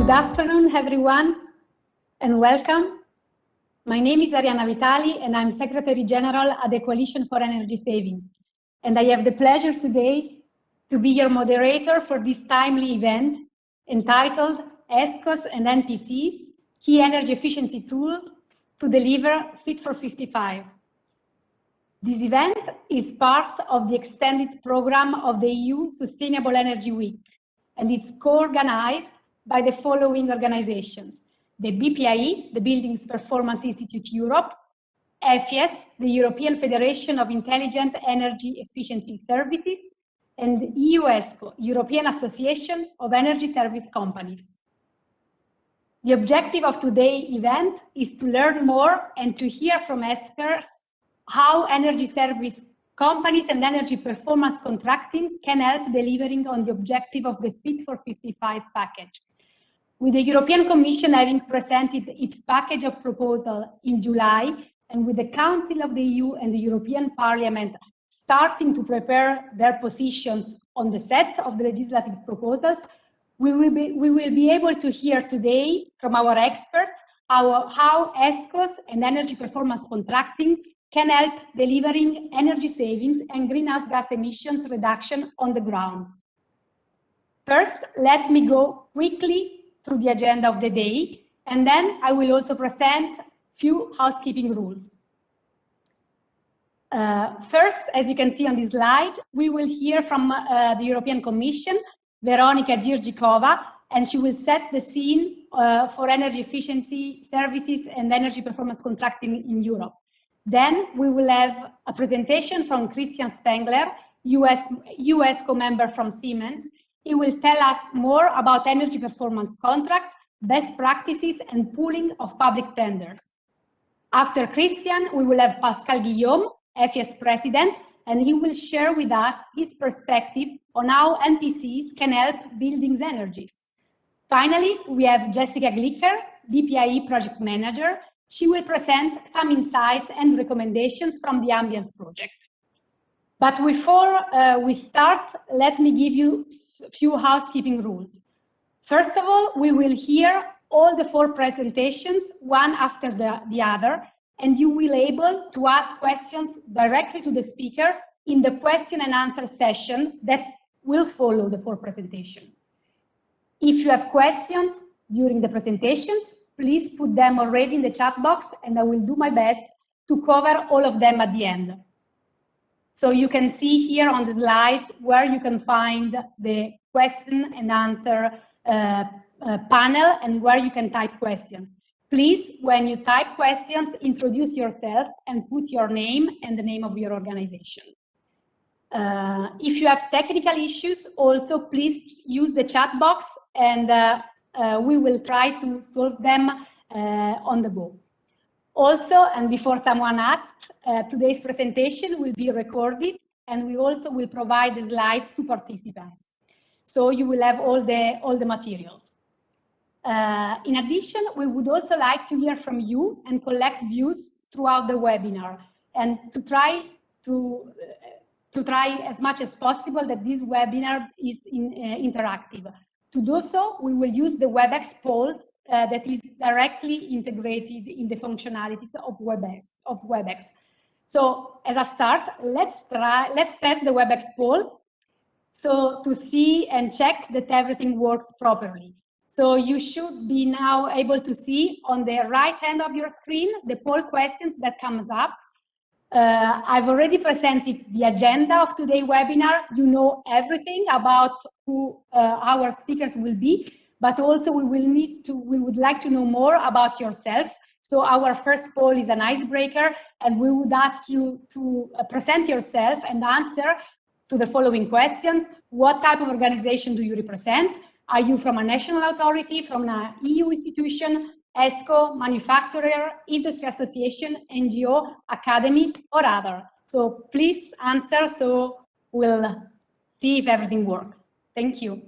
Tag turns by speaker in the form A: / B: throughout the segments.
A: Good afternoon, everyone, and welcome. My name is Arianna Vitali, and I'm Secretary General at the Coalition for Energy Savings. And I have the pleasure today to be your moderator for this timely event entitled ESCOs and EnPCs, Key Energy Efficiency Tools to Deliver Fit for 55. This event is part of the extended program of the EU Sustainable Energy Week, and it's co-organized by the following organizations: the BPIE, the Buildings Performance Institute Europe, EFIEES, the European Federation of Intelligent Energy Efficiency Services, and EUSEWO, European Association of Energy Service Companies. The objective of today's event is to learn more and to hear from experts how energy service companies and energy performance contracting can help delivering on the objective of the Fit for 55 package. With the European Commission having presented its package of proposal in July, and with the Council of the EU and the European Parliament starting to prepare their positions on the set of the legislative proposals, we will be able to hear today from our experts how ESCOs and energy performance contracting can help delivering energy savings and greenhouse gas emissions reduction on the ground. First, let me go quickly through the agenda of the day, and then I will also present few housekeeping rules. First, as you can see on this slide, we will hear from the European Commission, Veronika Jiříčková, and she will set the scene for energy efficiency services and energy performance contracting in Europe. Then we will have a presentation from Christian Spengler, ESCO member from Siemens. He will tell us more about energy performance contracts, best practices, and pooling of public tenders. After Christian, we will have Pascal Guillaume, EFIEES president, and he will share with us his perspective on how EnPCs can help buildings' energies. Finally, we have Jessica Glicker, BPIE project manager. She will present some insights and recommendations from the Ambience project. But before we start, let me give you a few housekeeping rules. First of all, we will hear all the 4 presentations, one after the other, and you will be able to ask questions directly to the speaker in the question and answer session that will follow the 4 presentations. If you have questions during the presentations, please put them already in the chat box, and I will do my best to cover all of them at the end. So you can see here on the slides where you can find the question and answer panel and where you can type questions. Please, when you type questions, introduce yourself and put your name and the name of your organization. If you have technical issues, also please use the chat box, and we will try to solve them on the go. Also, and before someone asks, today's presentation will be recorded, and we also will provide the slides to participants. So you will have all the materials. In addition, we would also like to hear from you and collect views throughout the webinar, and to try as much as possible that this webinar is interactive. To do so, we will use the WebEx polls that is directly integrated in the functionalities of WebEx. So as a start, let's test the WebEx poll, so to see and check that everything works properly. So you should be now able to see on the right hand of your screen the poll questions that comes up. I've already presented the agenda of today's webinar. You know everything about who our speakers will be, but also we would like to know more about yourself. So our first poll is an icebreaker, and we would ask you to present yourself and answer to the following questions. What type of organization do you represent? Are you from a national authority, from an EU institution, ESCO, manufacturer, industry association, NGO, academy, or other? So please answer, so we'll see if everything works. Thank you.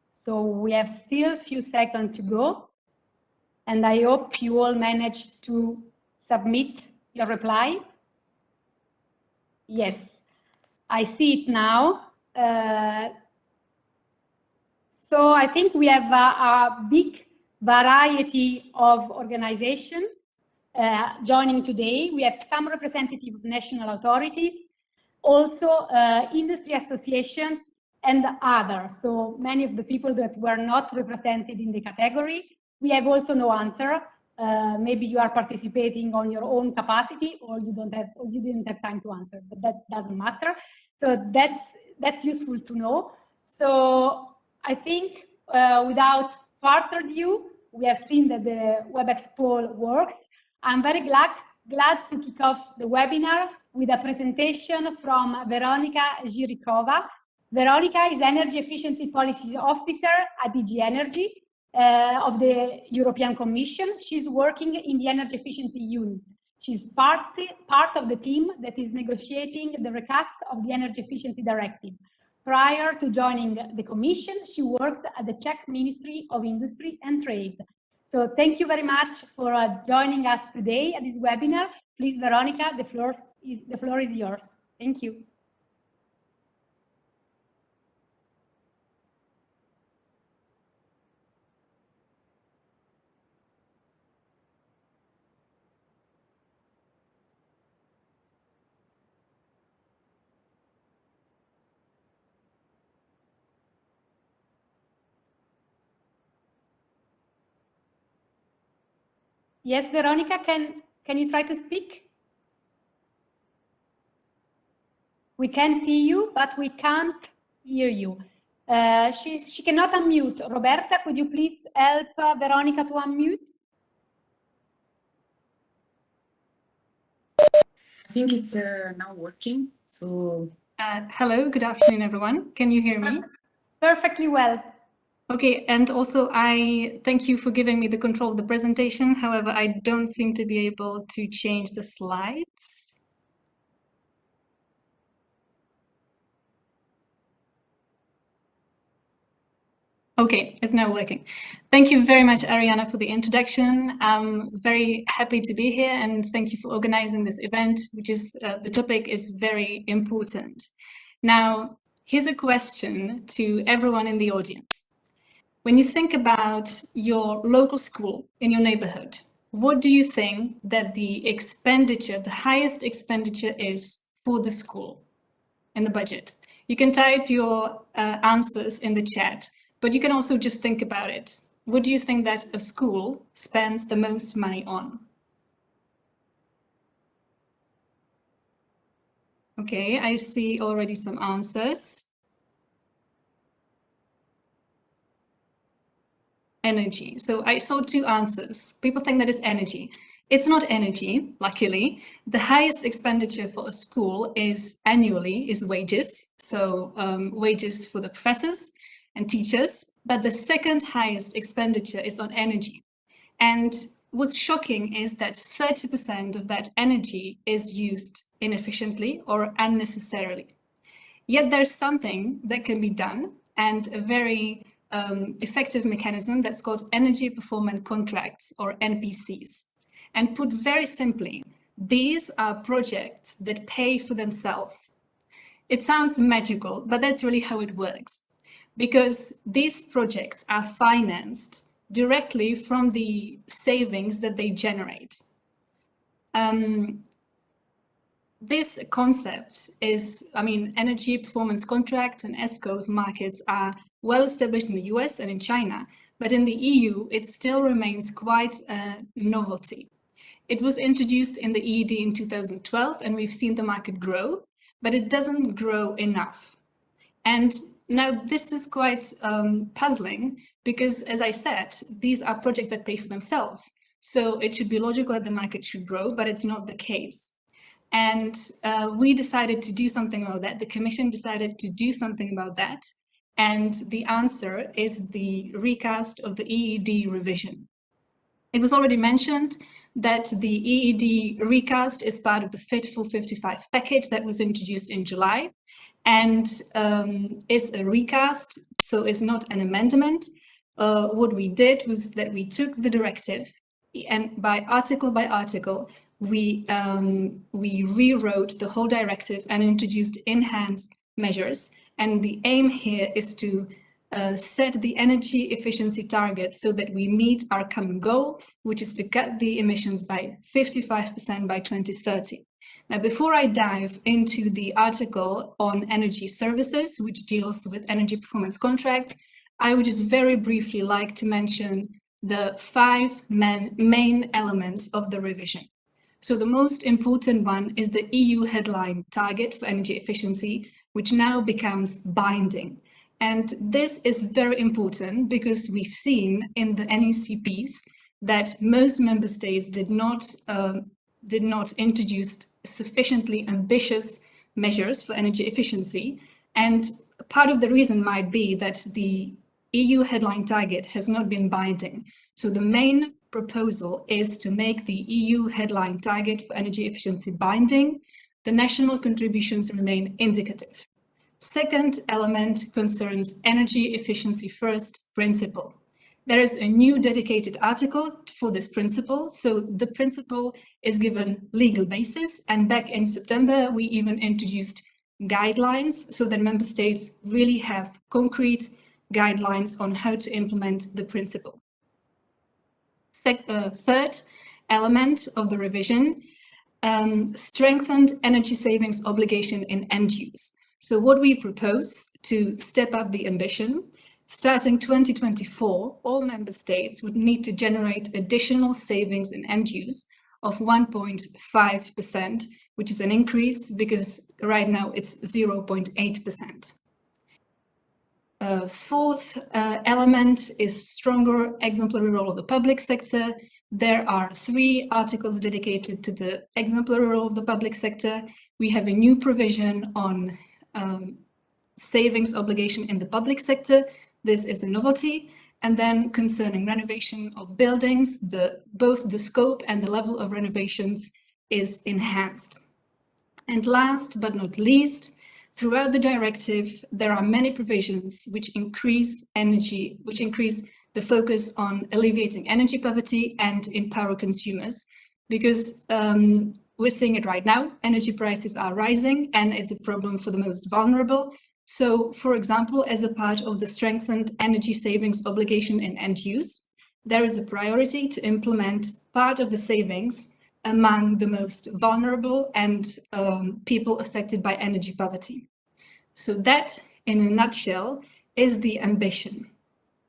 A: So we have still a few seconds to go, and I hope you all managed to submit your reply. Yes, I see it now. So I think we have a big variety of organizations joining today. We have some representative of national authorities, also industry associations and others. So many of the people that were not represented in the category. We have also no answer. Maybe you are participating on your own capacity, or you don't have, or you didn't have time to answer, but that doesn't matter. So that's useful to know. So I think without further ado, we have seen that the WebEx poll works. I'm very glad to kick off the webinar with a presentation from Veronika Jiříčková. Veronika is Energy Efficiency Policy Officer at DG Energy of the European Commission. She's working in the Energy Efficiency Unit. She's part of the team that is negotiating the recast of the Energy Efficiency Directive. Prior to joining the Commission, she worked at the Czech Ministry of Industry and Trade. So thank you very much for joining us today at this webinar. Please, Veronika, the floor is yours. Thank you. Yes, Veronika, can you try to speak? We can see you, but we can't hear you. She cannot unmute. Roberta, could you please help Veronika to unmute?
B: I think it's now working. So
C: hello, good afternoon, everyone. Can you hear me?
A: Perfectly well.
C: Okay, and also I thank you for giving me the control of the presentation. However, I don't seem to be able to change the slides. Okay, it's now working. Thank you very much, Arianna, for the introduction. I'm very happy to be here, and thank you for organizing this event, which is, the topic is very important. Now, here's a question to everyone in the audience. When you think about your local school in your neighborhood, what do you think that the expenditure, the highest expenditure is for the school in the budget? You can type your answers in the chat, but you can also just think about it. What do you think that a school spends the most money on? Okay, I see already some answers. Energy. So I saw two answers. People think that it's energy. It's not energy, luckily. The highest expenditure for a school is annually is wages. So wages for the professors and teachers. But the second highest expenditure is on energy. And what's shocking is that 30% of that energy is used inefficiently or unnecessarily. Yet there's something that can be done, and a very effective mechanism that's called energy performance contracts, or NPCs. And put very simply, these are projects that pay for themselves. It sounds magical, but that's really how it works, because these projects are financed directly from the savings that they generate. This concept is, I mean, energy performance contracts and ESCOs markets are well established in the US and in China, but in the EU, it still remains quite a novelty. It was introduced in the EED in 2012, and we've seen the market grow, but it doesn't grow enough. And now this is quite puzzling, because as I said, these are projects that pay for themselves. So it should be logical that the market should grow, but it's not the case. And we decided to do something about that. The Commission decided to do something about that. And the answer is the recast of the EED revision. It was already mentioned that the EED recast is part of the Fit for 55 package that was introduced in July. And it's a recast, so it's not an amendment. What we did was that we took the directive, and by article, we rewrote the whole directive and introduced enhanced measures. And the aim here is to set the energy efficiency target so that we meet our common goal, which is to cut the emissions by 55% by 2030. Now, before I dive into the article on energy services, which deals with energy performance contracts, I would just very briefly like to mention the 5 main elements of the revision. So the most important one is the EU headline target for energy efficiency, which now becomes binding. And this is very important because we've seen in the NECPs that most member states did not introduce sufficiently ambitious measures for energy efficiency. And part of the reason might be that the EU headline target has not been binding. So the main proposal is to make the EU headline target for energy efficiency binding. The national contributions remain indicative. Second element concerns energy efficiency first principle. There is a new dedicated article for this principle. So the principle is given legal basis, and back in September, we even introduced guidelines so that member states really have concrete guidelines on how to implement the principle. Third element of the revision, strengthened energy savings obligation in end use. So what we propose to step up the ambition, starting 2024, all member states would need to generate additional savings in end use of 1.5%, which is an increase because right now it's 0.8%. Fourth element is stronger exemplary role of the public sector. There are 3 articles dedicated to the exemplary role of the public sector. We have a new provision on savings obligation in the public sector. This is a novelty. And then concerning renovation of buildings, both the scope and the level of renovations is enhanced. And last but not least, throughout the directive, there are many provisions which increase the focus on alleviating energy poverty and empower consumers, because we're seeing it right now. Energy prices are rising and it's a problem for the most vulnerable. So, for example, as a part of the strengthened energy savings obligation in end use, there is a priority to implement part of the savings among the most vulnerable and people affected by energy poverty. So that, in a nutshell, is the ambition.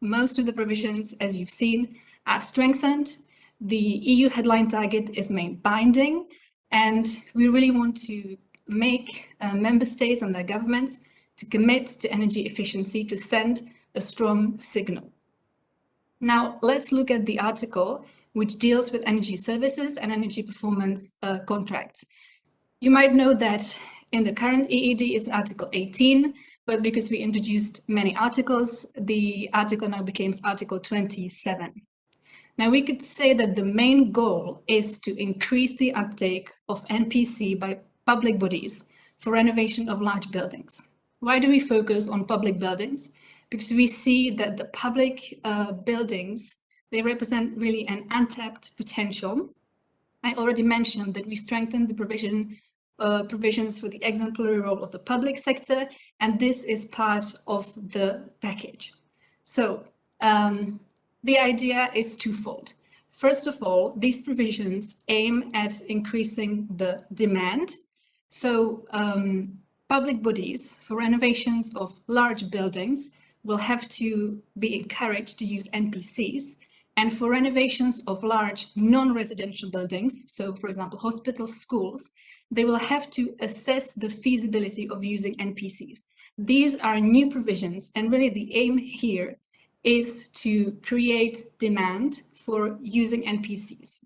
C: Most of the provisions, as you've seen, are strengthened. The EU headline target is made binding, and we really want to make member states and their governments to commit to energy efficiency to send a strong signal. Now, let's look at the article which deals with energy services and energy performance contracts. You might know that in the current EED is Article 18, but because we introduced many articles, the article now becomes Article 27. Now, we could say that the main goal is to increase the uptake of NPC by public bodies for renovation of large buildings. Why do we focus on public buildings? Because we see that the public buildings, they represent really an untapped potential. I already mentioned that we strengthened the provisions for the exemplary role of the public sector, and this is part of the package. So the idea is twofold. First of all, these provisions aim at increasing the demand. So public bodies for renovations of large buildings will have to be encouraged to use NPCs. And for renovations of large non-residential buildings, so for example, hospitals, schools, they will have to assess the feasibility of using NPCs. These are new provisions, and really the aim here is to create demand for using NPCs.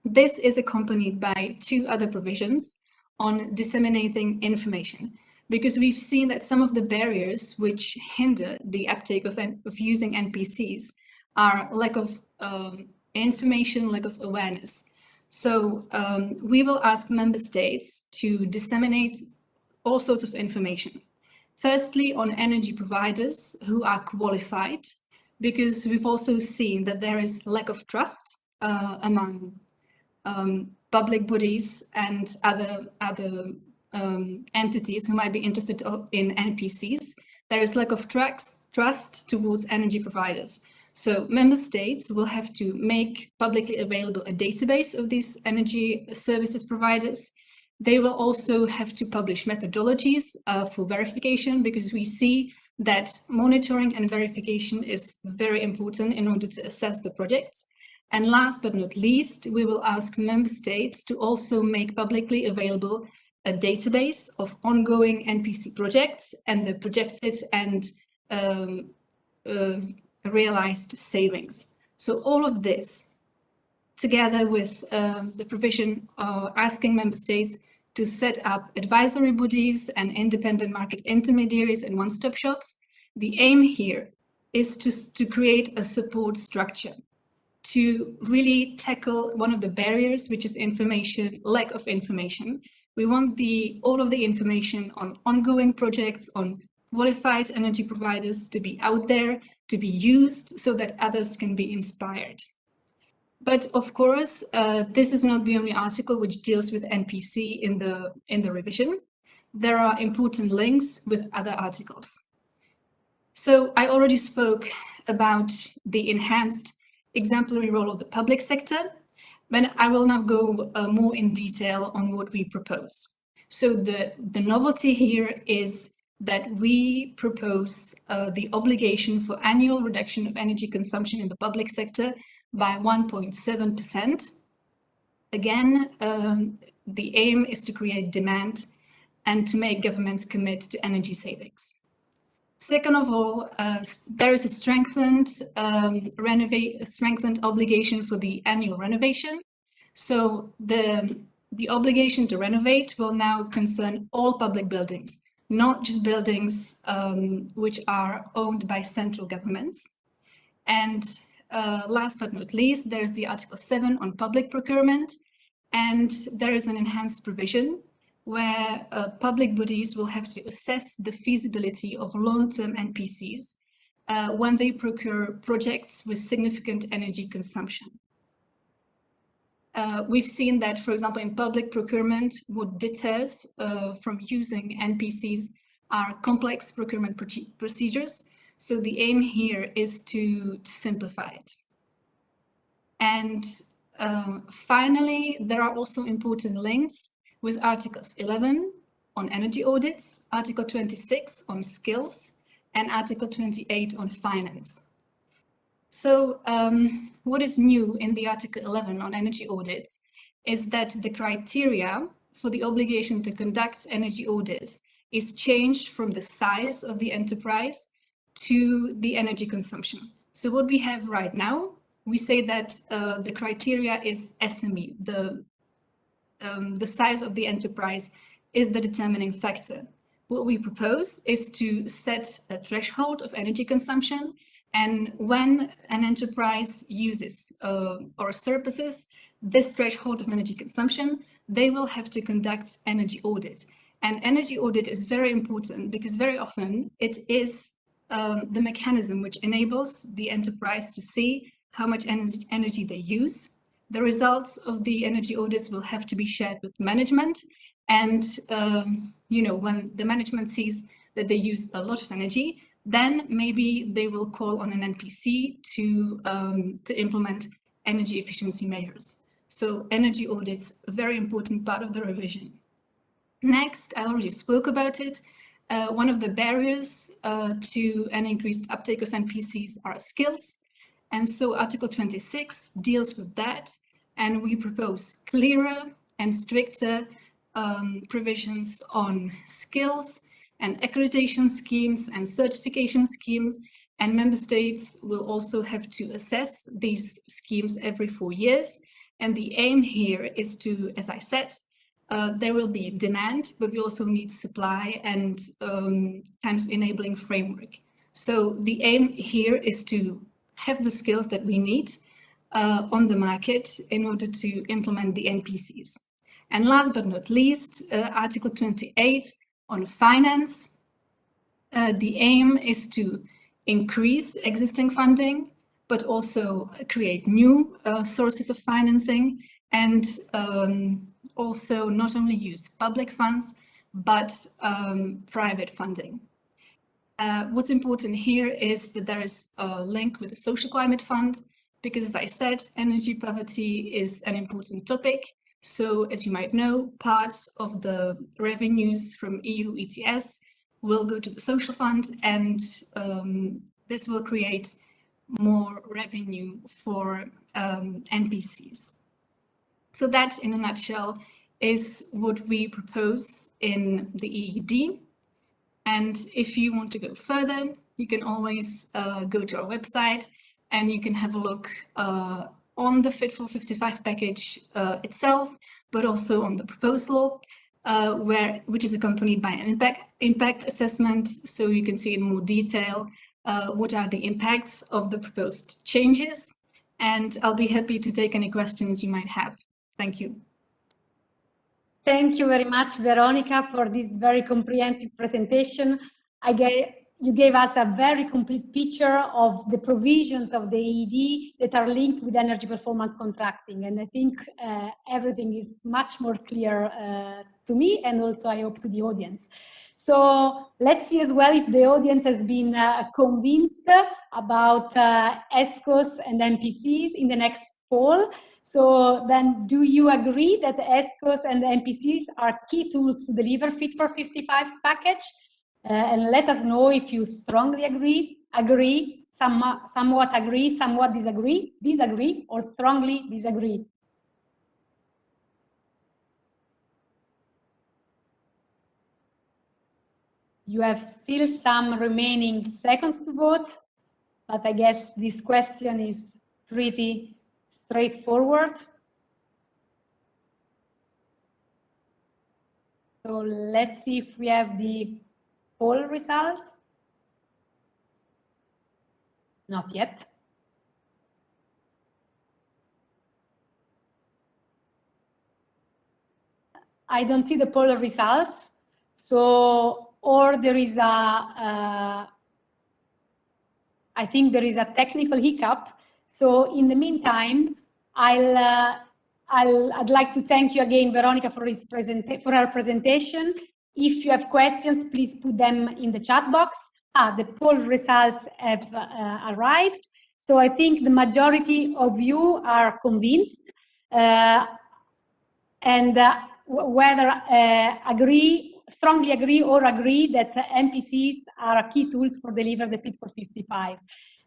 C: This is accompanied by 2 other provisions on disseminating information, because we've seen that some of the barriers which hinder the uptake of using NPCs are lack of information, lack of awareness. So we will ask member states to disseminate all sorts of information. Firstly, on energy providers who are qualified, because we've also seen that there is lack of trust among public bodies and other entities who might be interested in NPCs, there is lack of trust towards energy providers. So member states will have to make publicly available a database of these energy services providers. They will also have to publish methodologies for verification, because we see that monitoring and verification is very important in order to assess the projects. And last but not least, we will ask member states to also make publicly available a database of ongoing NPC projects and the projected and realized savings. So all of this, together with the provision asking member states to set up advisory bodies and independent market intermediaries and one-stop shops, the aim here is to create a support structure to really tackle one of the barriers, which is information, lack of information. We want all of the information on ongoing projects, on qualified energy providers to be out there, to be used so that others can be inspired. But of course, this is not the only article which deals with NPC in the revision. There are important links with other articles. So I already spoke about the enhanced exemplary role of the public sector, but I will now go more in detail on what we propose. So the novelty here is that we propose the obligation for annual reduction of energy consumption in the public sector by 1.7%. Again, the aim is to create demand and to make governments commit to energy savings. Second of all, there is a strengthened obligation for the annual renovation. So the obligation to renovate will now concern all public buildings, not just buildings which are owned by central governments. And last but not least, there's the Article 7 on public procurement, and there is an enhanced provision where public bodies will have to assess the feasibility of long-term NPCs when they procure projects with significant energy consumption. We've seen that, for example, in public procurement, what deters from using NPCs are complex procurement procedures. So the aim here is to simplify it. And finally, there are also important links with Articles 11 on energy audits, Article 26 on skills, and Article 28 on finance. So what is new in the Article 11 on energy audits is that the criteria for the obligation to conduct energy audits is changed from the size of the enterprise to the energy consumption. So what we have right now, we say that the criteria is SME, the size of the enterprise is the determining factor. What we propose is to set a threshold of energy consumption, and when an enterprise uses or surpasses this threshold of energy consumption, they will have to conduct energy audit. And energy audit is very important because very often it is the mechanism which enables the enterprise to see how much energy they use. The results of the energy audits will have to be shared with management. And, when the management sees that they use a lot of energy, then maybe they will call on an NPC to implement energy efficiency measures. So energy audits, a very important part of the revision. Next, I already spoke about it. One of the barriers to an increased uptake of NPCs are skills. And so Article 26 deals with that, and we propose clearer and stricter provisions on skills and accreditation schemes and certification schemes, and member states will also have to assess these schemes every 4 years. And the aim here is to, as I said, there will be demand, but we also need supply and kind of enabling framework. So the aim here is to have the skills that we need on the market in order to implement the NPCs. And last but not least, Article 28 on finance. The aim is to increase existing funding, but also create new sources of financing. and also not only use public funds, but private funding. What's important here is that there is a link with the Social Climate Fund, because as I said, energy poverty is an important topic. So as you might know, parts of the revenues from EU ETS will go to the social fund, and this will create more revenue for NPCs. So that, in a nutshell, is what we propose in the EED. And if you want to go further, you can always go to our website and you can have a look on the Fit for 55 package itself, but also on the proposal, which is accompanied by an impact assessment, so you can see in more detail what are the impacts of the proposed changes. And I'll be happy to take any questions you might have. Thank you.
A: Thank you very much, Veronika, for this very comprehensive presentation. You gave us a very complete picture of the provisions of the EED that are linked with energy performance contracting. And I think everything is much more clear to me, and also I hope to the audience. So let's see as well if the audience has been convinced about ESCOs and EnPCs in the next poll. So then, do you agree that the ESCOs and the EnPCs are key tools to deliver Fit for 55 package? And let us know if you strongly agree, somewhat agree, somewhat disagree, or strongly disagree. You have still some remaining seconds to vote, but I guess this question is pretty straightforward. So let's see if we have the poll results. Not yet. I don't see the poll results. So, or there is I think there is a technical hiccup. So in the meantime, I'd like to thank you again, Veronika, for her presentation. If you have questions, please put them in the chat box. The poll results have arrived. So I think the majority of you are convinced, and whether strongly agree or agree that NPCs are key tools for deliver the Fit for 55.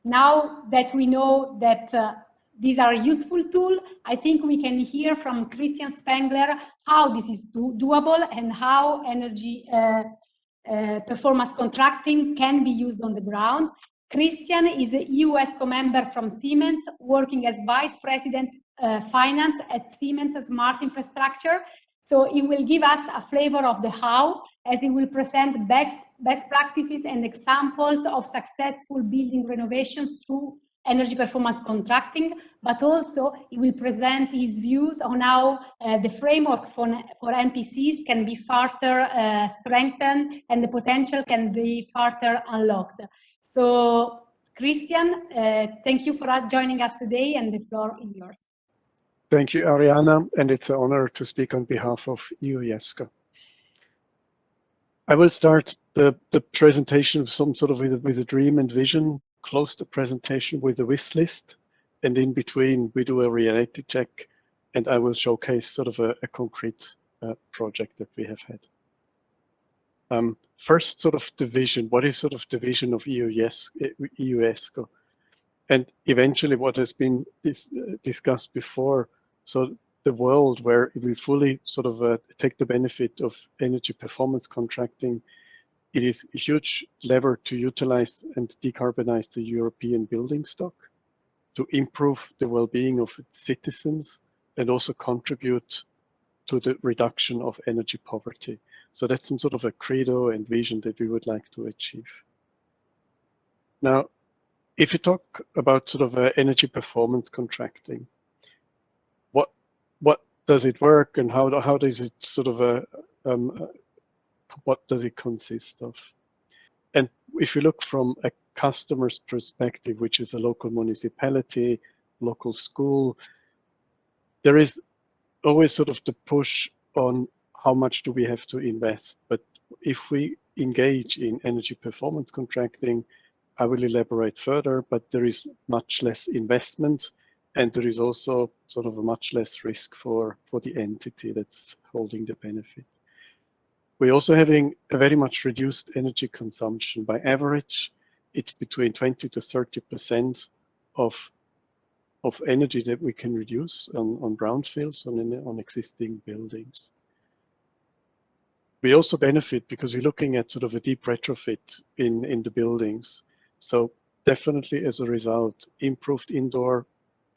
A: Now that we know that these are a useful tool, I think we can hear from Christian Spengler how this is doable and how energy performance contracting can be used on the ground. Christian is a EUSCO member from Siemens, working as Vice President Finance at Siemens Smart Infrastructure. So he will give us a flavor of the how, as he will present best practices and examples of successful building renovations through energy performance contracting, but also he will present his views on how the framework for NPCs can be further strengthened and the potential can be further unlocked. So, Christian, thank you for joining us today, and the floor is yours.
D: Thank you, Arianna, and it's an honor to speak on behalf of EUSCO. I will start the presentation of some sort of with a dream and vision, close the presentation with a wish list, and in between we do a reality check, and I will showcase sort of a concrete project that we have had. First, sort of the vision. What is sort of the vision of EUSCO? And eventually what has been discussed before, so the world where we fully sort of take the benefit of energy performance contracting, it is a huge lever to utilize and decarbonize the European building stock, to improve the well-being of its citizens, and also contribute to the reduction of energy poverty. So that's some sort of a credo and vision that we would like to achieve. Now, if you talk about sort of energy performance contracting, what does it work, and how does it sort of what does it consist of? And if you look from a customer's perspective, which is a local municipality, local school, there is always sort of the push on how much do we have to invest. But if we engage in energy performance contracting, I will elaborate further, but there is much less investment, and there is also sort of a much less risk for the entity that's holding the benefit. We're also having a very much reduced energy consumption. By average, it's between 20 to 30% of energy that we can reduce on brownfields, on existing buildings. We also benefit because we're looking at sort of a deep retrofit in the buildings. So definitely as a result, improved indoor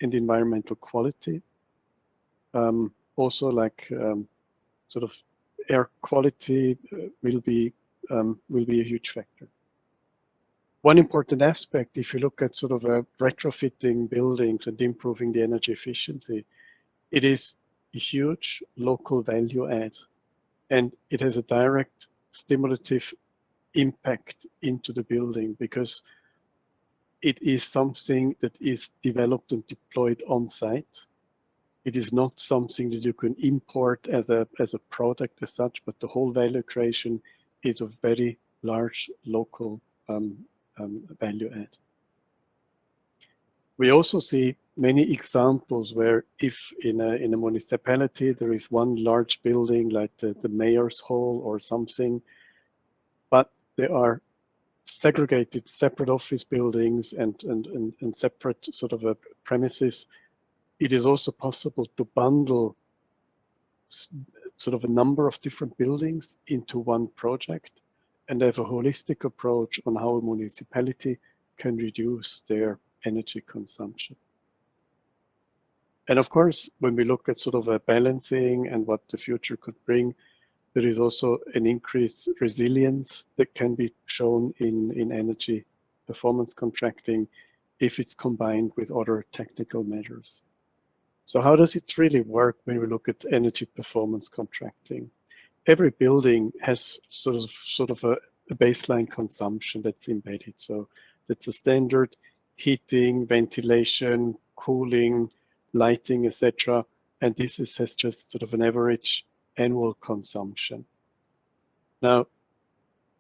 D: and environmental quality. Also like sort of air quality will be a huge factor. One important aspect, if you look at sort of retrofitting buildings and improving the energy efficiency, it is a huge local value add, and it has a direct stimulative impact into the building because it is something that is developed and deployed on site. It is not something that you can import as a product as such, but the whole value creation is a very large local value add. We also see many examples where if in a municipality there is one large building like the mayor's hall or something, but there are segregated separate office buildings and separate sort of premises, it is also possible to bundle sort of a number of different buildings into one project and have a holistic approach on how a municipality can reduce their energy consumption. And of course, when we look at sort of a balancing and what the future could bring, there is also an increased resilience that can be shown in energy performance contracting if it's combined with other technical measures. So how does it really work when we look at energy performance contracting? Every building has sort of a baseline consumption that's embedded. So that's a standard heating, ventilation, cooling, lighting, etc. And this has just sort of an average annual consumption. Now,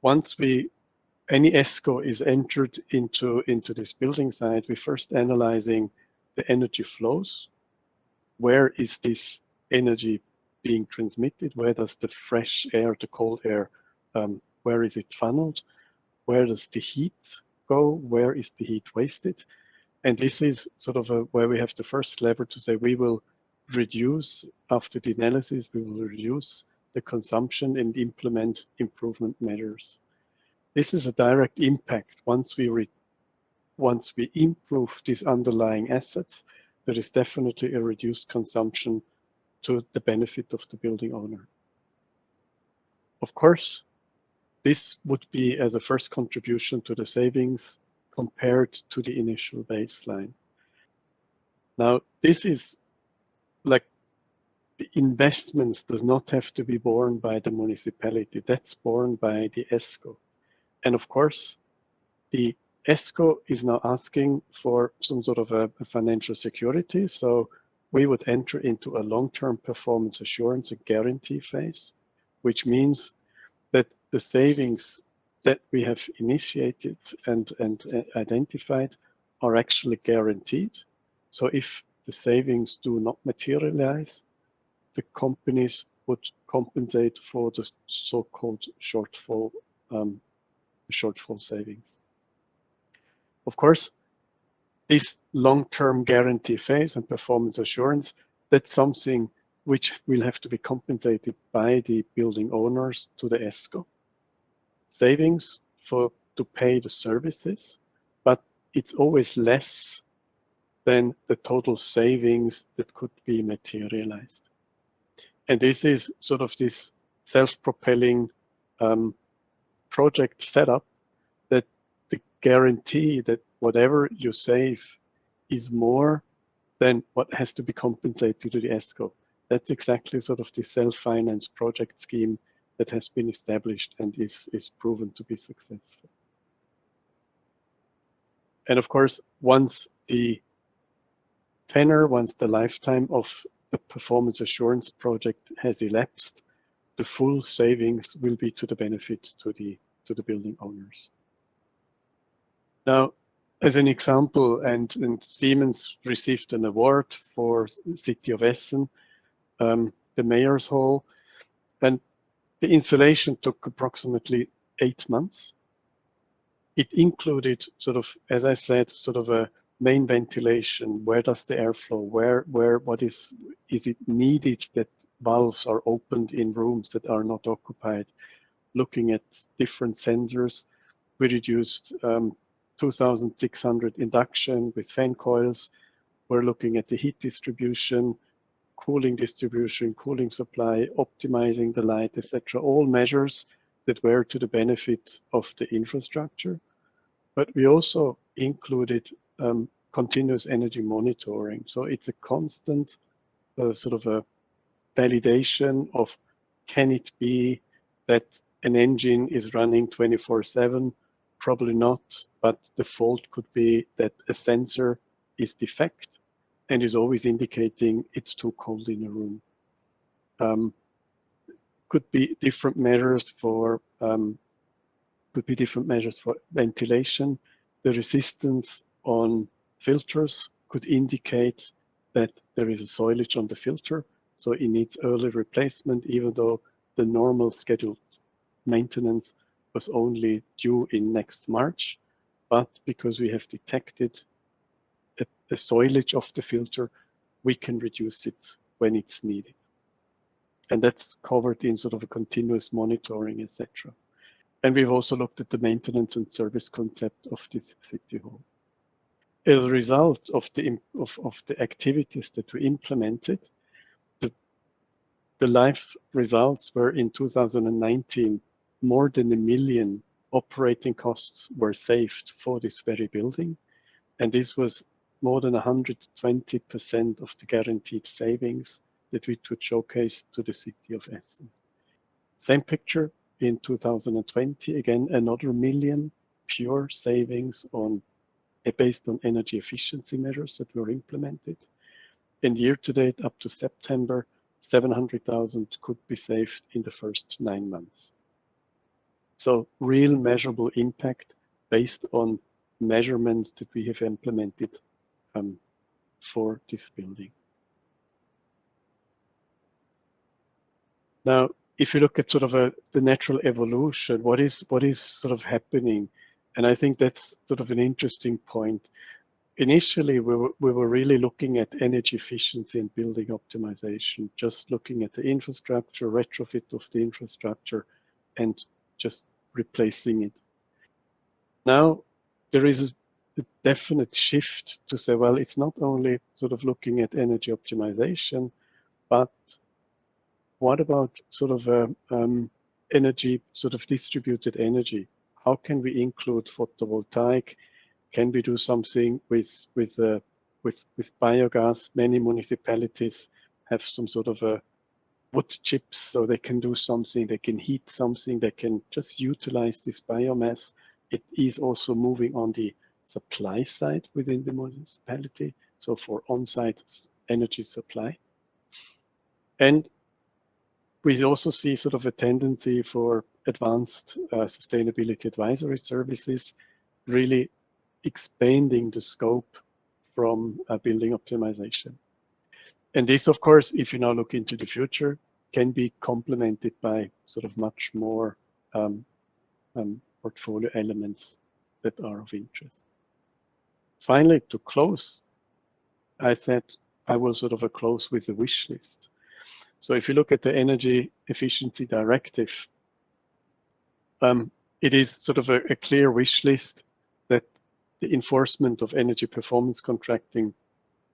D: once any ESCO is entered into this building site, we're first analyzing the energy flows. Where is this energy being transmitted? Where does the fresh air, the cold air, where is it funneled? Where does the heat go? Where is the heat wasted? And this is sort of where we have the first lever to say we will reduce, after the analysis, we will reduce the consumption and implement improvement measures. This is a direct impact. Once we improve these underlying assets, there is definitely a reduced consumption to the benefit of the building owner. Of course, this would be as a first contribution to the savings compared to the initial baseline. Now, this is like the investments does not have to be borne by the municipality. That's borne by the ESCO. And of course, the ESCO is now asking for some sort of a financial security. So we would enter into a long-term performance assurance, a guarantee phase, which means that the savings that we have initiated and identified are actually guaranteed. So if the savings do not materialize, the companies would compensate for the so-called shortfall savings. Of course, this long-term guarantee phase and performance assurance, that's something which will have to be compensated by the building owners to the ESCO. Savings to pay the services, but it's always less than the total savings that could be materialized. And this is sort of this self-propelling project setup that the guarantee that whatever you save is more than what has to be compensated to the ESCO. That's exactly sort of the self-finance project scheme that has been established and is proven to be successful. And of course, once the lifetime of the performance assurance project has elapsed, the full savings will be to the benefit to the building owners. Now, as an example, and Siemens received an award for the city of Essen, the mayor's hall, and the installation took approximately 8 months. It included sort of, as I said, sort of a main ventilation. Where does the airflow? What is it needed that valves are opened in rooms that are not occupied? Looking at different sensors, we reduced 2,600 induction with fan coils. We're looking at the heat distribution, cooling supply, optimizing the light, etc. All measures that were to the benefit of the infrastructure. But we also included continuous energy monitoring. So it's a constant sort of a validation of, can it be that an engine is running 24/7? Probably not, but the fault could be that a sensor is defect and is always indicating it's too cold in a room. Could be different measures for ventilation. The resistance on filters could indicate that there is a soilage on the filter, so it needs early replacement, even though the normal scheduled maintenance was only due in next March. But because we have detected a soilage of the filter, we can reduce it when it's needed. And that's covered in sort of a continuous monitoring, etc. And we've also looked at the maintenance and service concept of this city hall. As a result of the activities that we implemented, the live results were in 2019, more than 1 million operating costs were saved for this very building. And this was more than 120% of the guaranteed savings that we could showcase to the city of Essen. Same picture in 2020, again, another 1 million pure savings based on energy efficiency measures that were implemented. And year to date, up to September, 700,000 could be saved in the first 9 months. So real measurable impact based on measurements that we have implemented for this building. Now, if you look at sort of the natural evolution, what is sort of happening? And I think that's sort of an interesting point. Initially, we were really looking at energy efficiency and building optimization, just looking at the infrastructure, retrofit of the infrastructure, and just replacing it. Now, there is a definite shift to say, well, it's not only sort of looking at energy optimization, but what about sort of energy, sort of distributed energy? How can we include photovoltaic? Can we do something with biogas? Many municipalities have some sort of a wood chips, so they can do something, they can heat something, they can just utilize this biomass. It is also moving on the supply side within the municipality, so for on-site energy supply. And we also see sort of a tendency for advanced sustainability advisory services, really expanding the scope from building optimization. And this, of course, if you now look into the future, can be complemented by sort of much more portfolio elements that are of interest. Finally, to close, I said I will sort of close with a wish list. So if you look at the Energy Efficiency Directive, it is sort of a clear wish list that the enforcement of energy performance contracting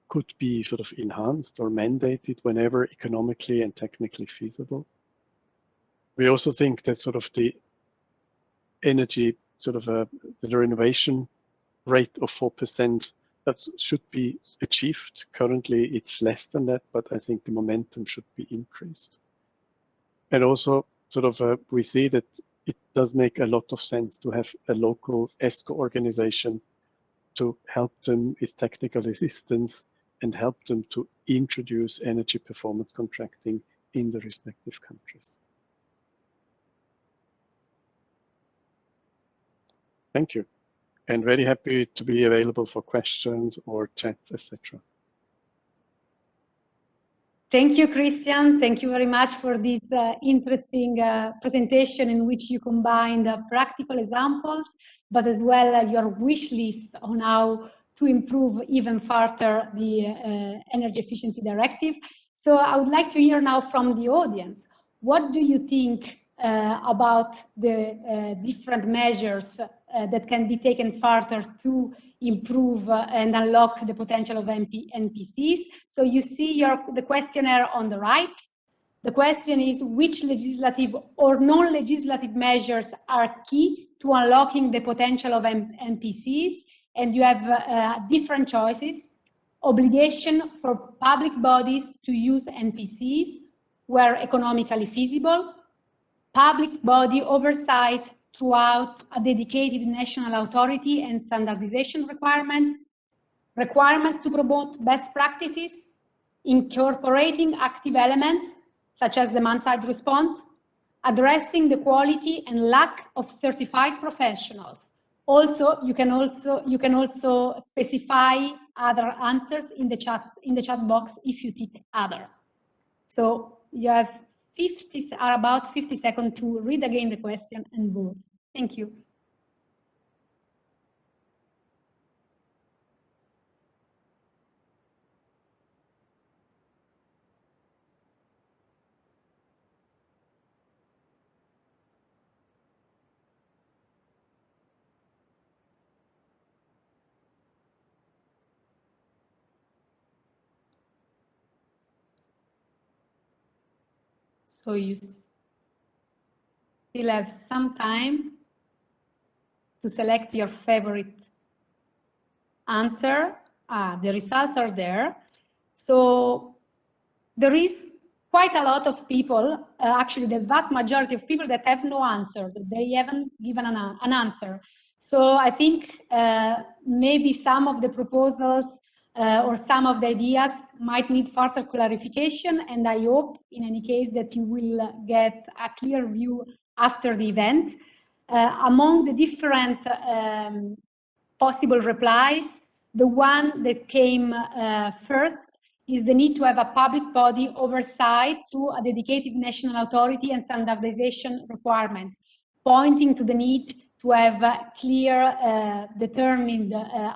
D: could be sort of enhanced or mandated whenever economically and technically feasible. We also think that sort of the energy, sort of the renovation rate of 4%, that should be achieved. Currently, it's less than that, but I think the momentum should be increased. And also, sort of, we see that it does make a lot of sense to have a local ESCO organization to help them with technical assistance and help them to introduce energy performance contracting in the respective countries. Thank you, and very happy to be available for questions or chats, etc.
A: Thank you, Christian. Thank you very much for this interesting presentation in which you combined practical examples, but as well your wish list on how to improve even further the Energy Efficiency Directive. So I would like to hear now from the audience. What do you think about the different measures that can be taken further to improve and unlock the potential of NPCs? So you see the questionnaire on the right. The question is, which legislative or non-legislative measures are key to unlocking the potential of NPCs? And you have different choices. Obligation for public bodies to use NPCs where economically feasible. Public body oversight throughout a dedicated national authority and standardization requirements. Requirements to promote best practices. Incorporating active elements such as demand-side response. Addressing the quality and lack of certified professionals. Also, you can also specify other answers in the chat box if you tick other. So you have about 50 seconds to read again the question and vote. Thank you. So you still have some time to select your favorite answer. The results are there. So there is quite a lot of people, actually the vast majority of people that have no answer, that they haven't given an answer. So I think maybe some of the proposals or some of the ideas might need further clarification, and I hope in any case that you will get a clear view after the event. Among the different possible replies, the one that came first is the need to have a public body oversight to a dedicated national authority and standardization requirements, pointing to the need to have clear, determined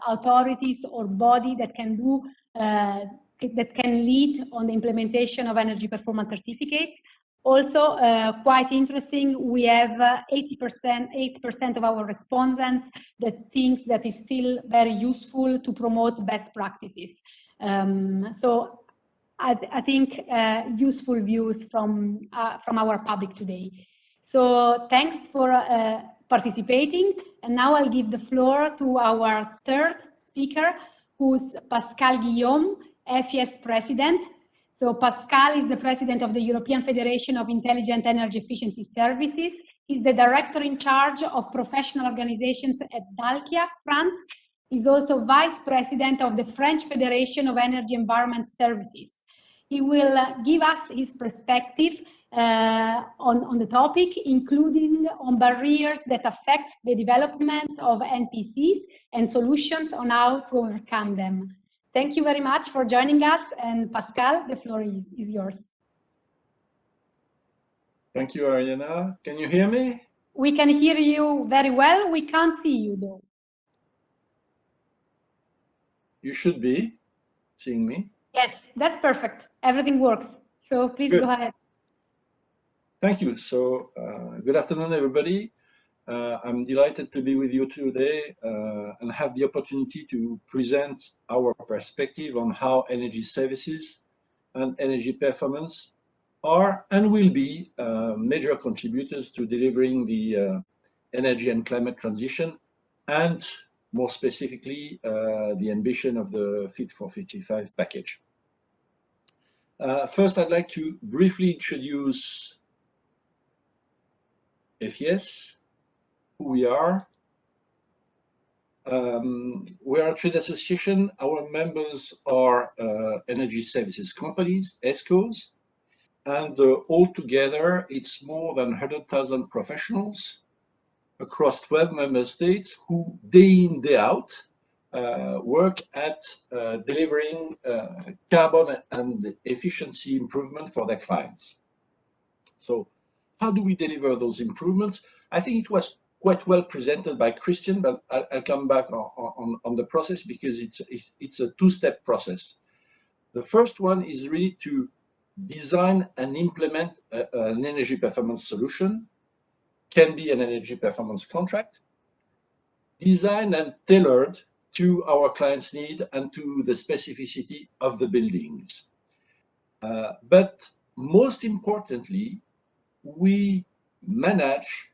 A: authorities or body that can do, that can lead on the implementation of energy performance certificates. Also, quite interesting, we have 8% of our respondents that thinks that is still very useful to promote best practices. So I think useful views from our public today. So thanks for participating, and now I'll give the floor to our third speaker, who's Pascal Guillaume, EFIEES President. So Pascal is the President of the European Federation of Intelligent Energy Efficiency Services. He's the Director in charge of professional organizations at Dalkia, France. He's also Vice President of the French Federation of Energy Environment Services. He will give us his perspective on the topic, including on barriers that affect the development of NPCs and solutions on how to overcome them. Thank you very much for joining us, and Pascal, the floor is yours.
E: Thank you, Arianna. Can you hear me?
A: We can hear you very well. We can't see you though.
E: You should be seeing me.
A: Yes, that's perfect. Everything works. So please go ahead.
E: Thank you. So good afternoon, everybody. I'm delighted to be with you today and have the opportunity to present our perspective on how energy services and energy performance are and will be major contributors to delivering the energy and climate transition, and more specifically, the ambition of the Fit for 55 package. First, I'd like to briefly introduce EFIEES, who we are, we are a trade association. Our members are energy services companies, ESCOs, and altogether it's more than 100,000 professionals across 12 member states who day in, day out work at delivering carbon and efficiency improvement for their clients. So how do we deliver those improvements? I think it was quite well presented by Christian, but I'll come back on the process because it's a two-step process. The first one is really to design and implement an energy performance solution, can be an energy performance contract, designed and tailored to our client's need and to the specificity of the buildings. But most importantly, we manage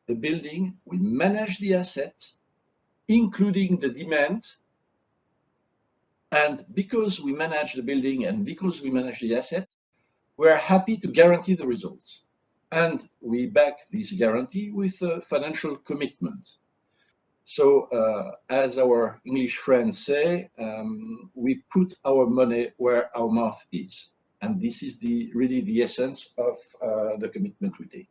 E: the building, we manage the asset, including the demand. And because we manage the building and because we manage the asset, we're happy to guarantee the results. And we back this guarantee with a financial commitment. So as our English friends say, we put our money where our mouth is. And this is really the essence of the commitment we take.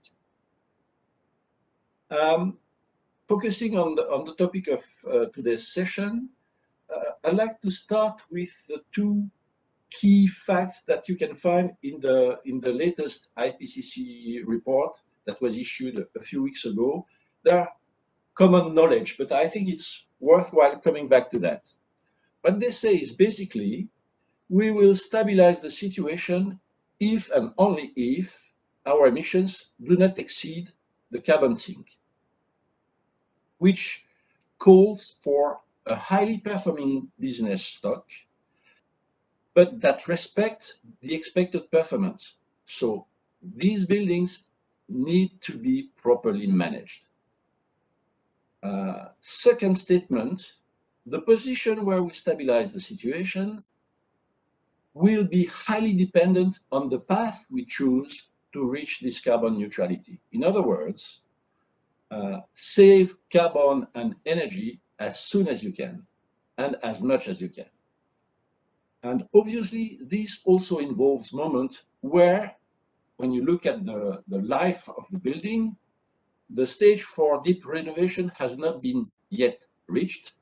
E: Focusing on the topic of today's session, I'd like to start with the two key facts that you can find in the latest IPCC report that was issued a few weeks ago. They're common knowledge, but I think it's worthwhile coming back to that. What they say is basically, we will stabilize the situation if and only if our emissions do not exceed the carbon sink, which calls for a highly performing business stock, but that respect the expected performance. So these buildings need to be properly managed. Second statement, the position where we stabilize the situation will be highly dependent on the path we choose to reach this carbon neutrality. In other words, save carbon and energy as soon as you can and as much as you can. And obviously, this also involves moments where, when you look at the life of the building, the stage for deep renovation has not been yet reached.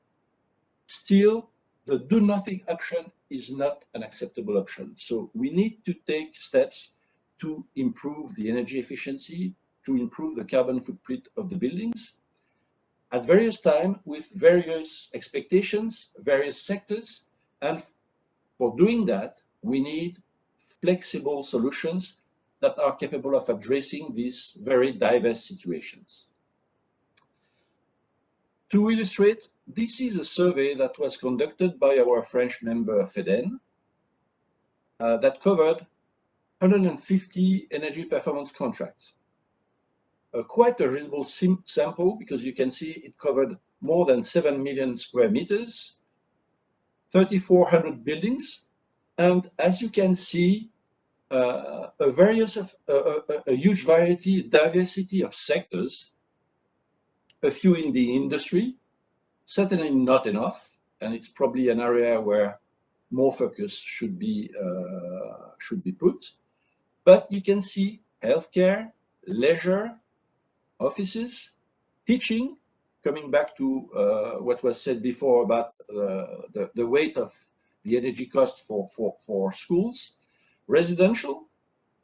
E: Still, the do-nothing option is not an acceptable option. So we need to take steps to improve the energy efficiency, to improve the carbon footprint of the buildings at various times with various expectations, various sectors. And for doing that, we need flexible solutions that are capable of addressing these very diverse situations. To illustrate, this is a survey that was conducted by our French member FEDEN that covered 150 energy performance contracts. Quite a reasonable sample, because you can see it covered more than 7 million square meters, 3,400 buildings, and as you can see, a huge diversity of sectors, a few in the industry, certainly not enough, and it's probably an area where more focus should be put. But you can see healthcare, leisure, offices, teaching, coming back to what was said before about the weight of the energy cost for schools, residential,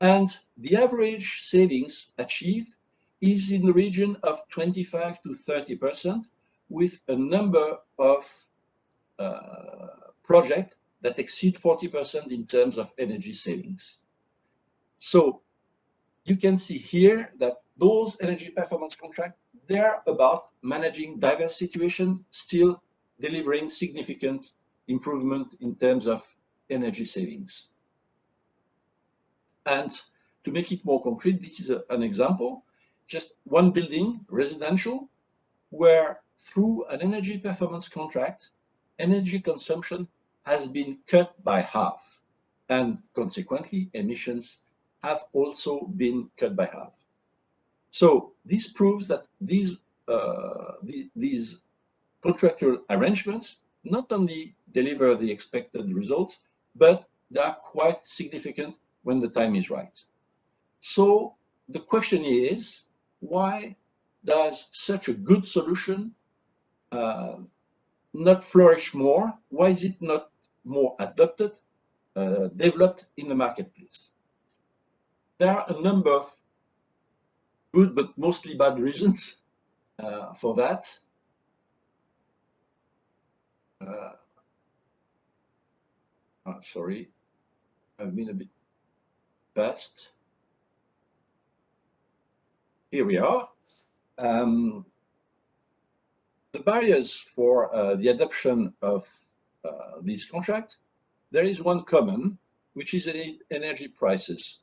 E: and the average savings achieved is in the region of 25 to 30%, with a number of projects that exceed 40% in terms of energy savings. So you can see here that those energy performance contracts, they're about managing diverse situations, still delivering significant improvement in terms of energy savings. And to make it more concrete, this is an example, just one building, residential, where through an energy performance contract, energy consumption has been cut by half, and consequently, emissions have also been cut by half. So this proves that these contractual arrangements not only deliver the expected results, but they are quite significant when the time is right. So the question is, why does such a good solution not flourish more? Why is it not more adopted, developed in the marketplace? There are a number of good but mostly bad reasons for that. Sorry, I've been a bit fast. Here we are. The barriers for the adoption of these contracts, there is one common, which is energy prices.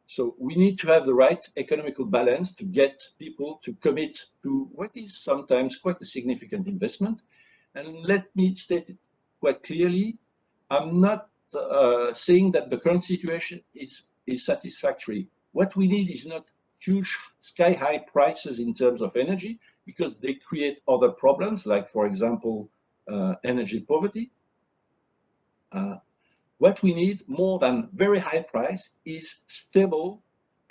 E: So we need to have the right economical balance to get people to commit to what is sometimes quite a significant investment. And let me state it quite clearly, I'm not saying that the current situation is satisfactory. What we need is not huge sky-high prices in terms of energy, because they create other problems, like, for example, energy poverty. What we need more than very high price is stable,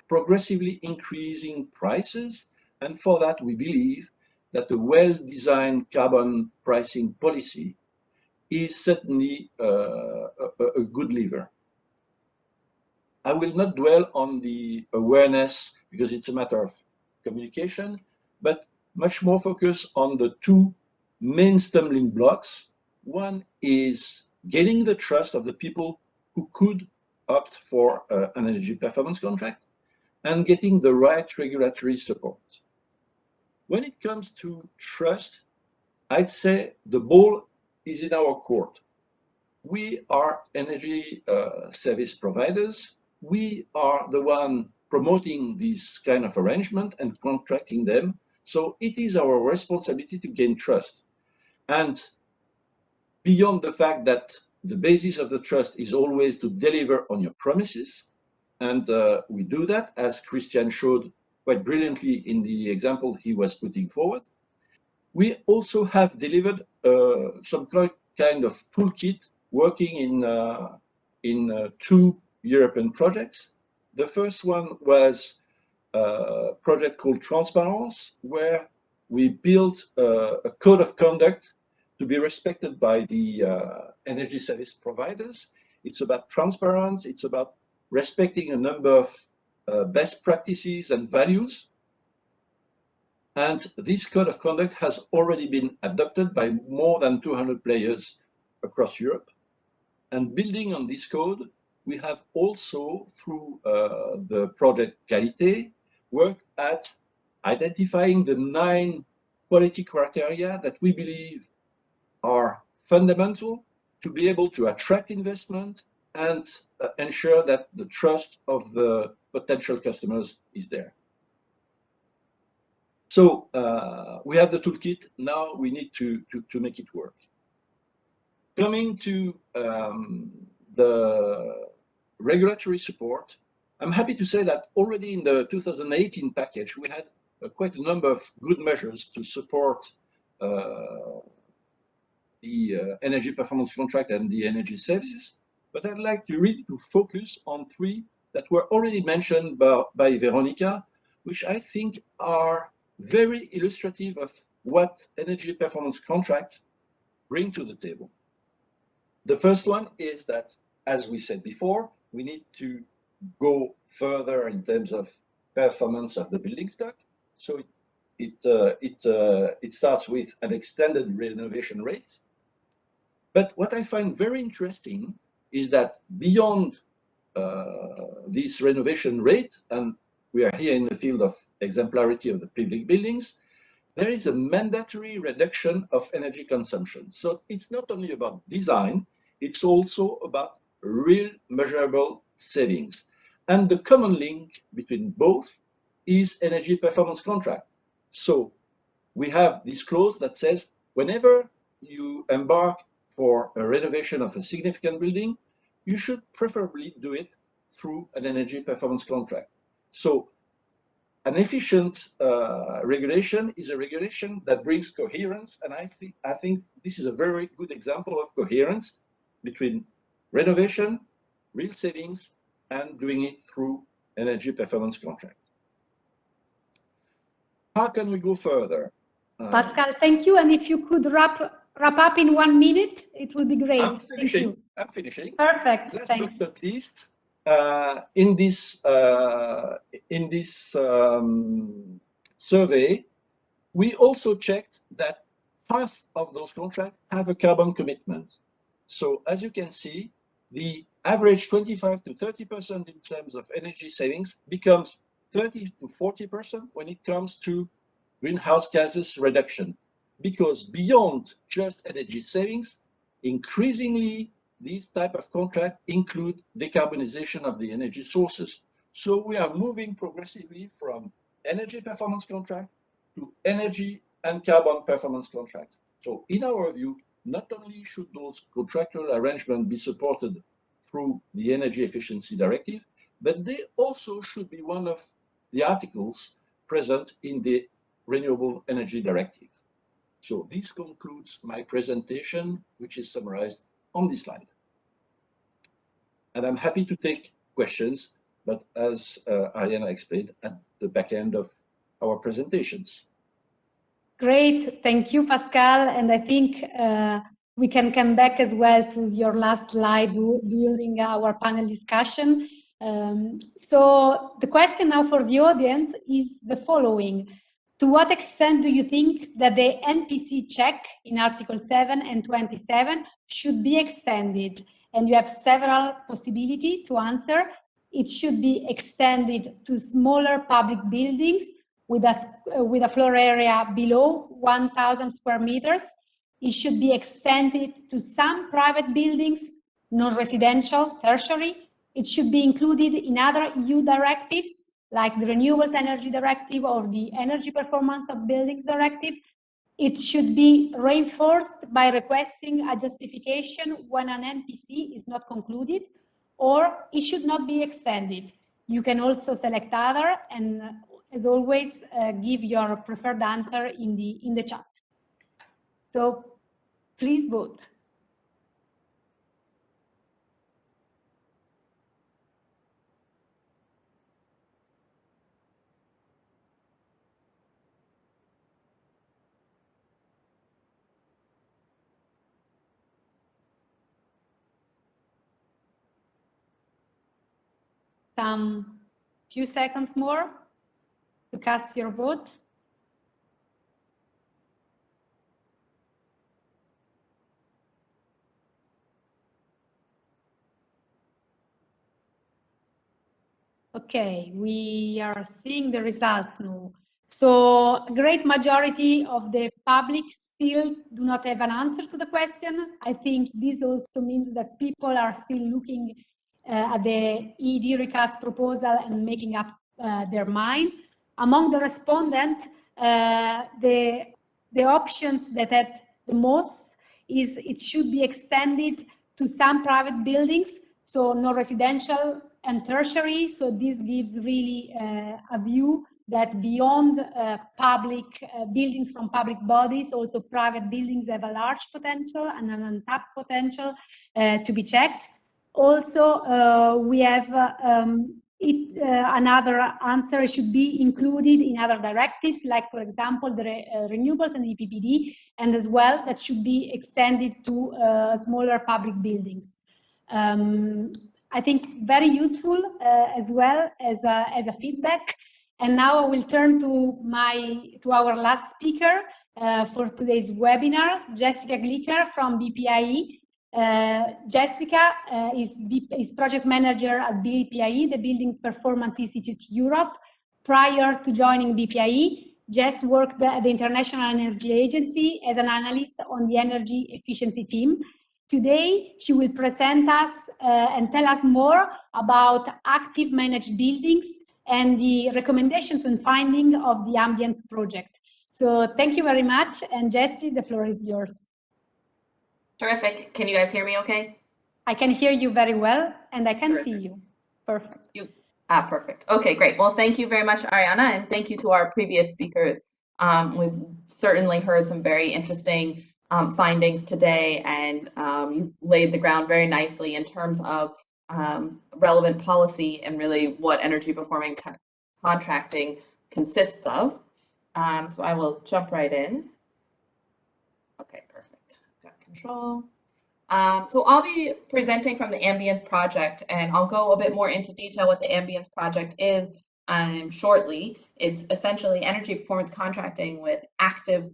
E: progressively increasing prices. And for that, we believe that a well-designed carbon pricing policy is certainly a good lever. I will not dwell on the awareness because it's a matter of communication, but much more focus on the two main stumbling blocks. One is gaining the trust of the people who could opt for an energy performance contract and getting the right regulatory support. When it comes to trust, I'd say the ball is in our court. We are energy service providers. We are the one promoting this kind of arrangement and contracting them. So it is our responsibility to gain trust. And beyond the fact that the basis of the trust is always to deliver on your promises, and we do that, as Christian showed quite brilliantly in the example he was putting forward, we also have delivered some kind of toolkit working in two European projects. The first one was a project called Transparence, where we built a code of conduct to be respected by the energy service providers. It's about transparency, it's about respecting a number of best practices and values. And this code of conduct has already been adopted by more than 200 players across Europe. And building on this code, we have also, through the project Qualité, worked at identifying the 9 quality criteria that we believe are fundamental to be able to attract investment and ensure that the trust of the potential customers is there. So we have the toolkit. Now we need to make it work. Coming to the regulatory support, I'm happy to say that already in the 2018 package, we had quite a number of good measures to support the energy performance contract and the energy services. But I'd like to really focus on 3 that were already mentioned by Veronika, which I think are very illustrative of what energy performance contracts bring to the table. The first one is that, as we said before, we need to go further in terms of performance of the building stock. So it starts with an extended renovation rate. But what I find very interesting is that beyond this renovation rate, and we are here in the field of exemplarity of the public buildings, there is a mandatory reduction of energy consumption. So it's not only about design, it's also about real measurable savings. And the common link between both is energy performance contract. So we have this clause that says, whenever you embark for a renovation of a significant building, you should preferably do it through an energy performance contract. So an efficient regulation is a regulation that brings coherence, and I think this is a very good example of coherence between renovation, real savings, and doing it through energy performance contract. How can we go further?
A: Pascal, thank you. And if you could wrap up in 1 minute, it would be great.
E: I'm finishing.
A: Thank you.
E: I'm finishing.
A: Perfect.
E: Last
A: Thank
E: but
A: you.
E: not least, in this survey, we also checked that half of those contracts have a carbon commitment. So as you can see, the average 25 to 30% in terms of energy savings becomes 30 to 40% when it comes to greenhouse gases reduction, because beyond just energy savings, increasingly these type of contracts include decarbonization of the energy sources. So we are moving progressively from energy performance contract to energy and carbon performance contract. So in our view, not only should those contractual arrangements be supported through the Energy Efficiency Directive, but they also should be one of the articles present in the Renewable Energy Directive. So this concludes my presentation, which is summarized on this slide. And I'm happy to take questions, but as Arianna explained, at the back end of our presentations.
A: Great, thank you, Pascal. And I think we can come back as well to your last slide during our panel discussion. So the question now for the audience is the following. To what extent do you think that the NPC check in Article 7 and 27 should be extended? And you have several possibilities to answer. It should be extended to smaller public buildings with a floor area below 1,000 square meters. It should be extended to some private buildings, non-residential, tertiary. It should be included in other EU directives, like the Renewables Energy Directive or the Energy Performance of Buildings Directive. It should be reinforced by requesting a justification when an NPC is not concluded, or it should not be extended. You can also select other, and as always, give your preferred answer in the chat. So please vote. Some few seconds more to cast your vote. Okay, we are seeing the results now. So a great majority of the public still do not have an answer to the question. I think this also means that people are still looking at the ED recast proposal and making up their mind. Among the respondents, the options that had the most is it should be extended to some private buildings, so no residential and tertiary. So this gives really a view that beyond public buildings from public bodies, also private buildings have a large potential and an untapped potential to be checked. Also, we have another answer should be included in other directives, like, for example, the renewables and EPPD, and as well that should be extended to smaller public buildings. I think very useful as well as a feedback. And now I will turn to our last speaker for today's webinar, Jessica Glicker from BPIE. Jessica is project manager at BPIE, the Buildings Performance Institute Europe. Prior to joining BPIE, Jess worked at the International Energy Agency as an analyst on the energy efficiency team. Today, she will present us and tell us more about active managed buildings and the recommendations and findings of the Ambience project. So thank you very much. And Jessie, the floor is yours.
F: Terrific. Can you guys hear me okay?
A: I can hear you very well, and I can see you. Perfect.
F: Perfect. Okay, great. Well, thank you very much, Arianna, and thank you to our previous speakers. We've certainly heard some very interesting findings today, and you've laid the ground very nicely in terms of relevant policy and really what energy performing contracting consists of. So I will jump right in. Okay, perfect. Got control. So I'll be presenting from the Ambience project, and I'll go a bit more into detail what the Ambience project is shortly. It's essentially energy performance contracting with active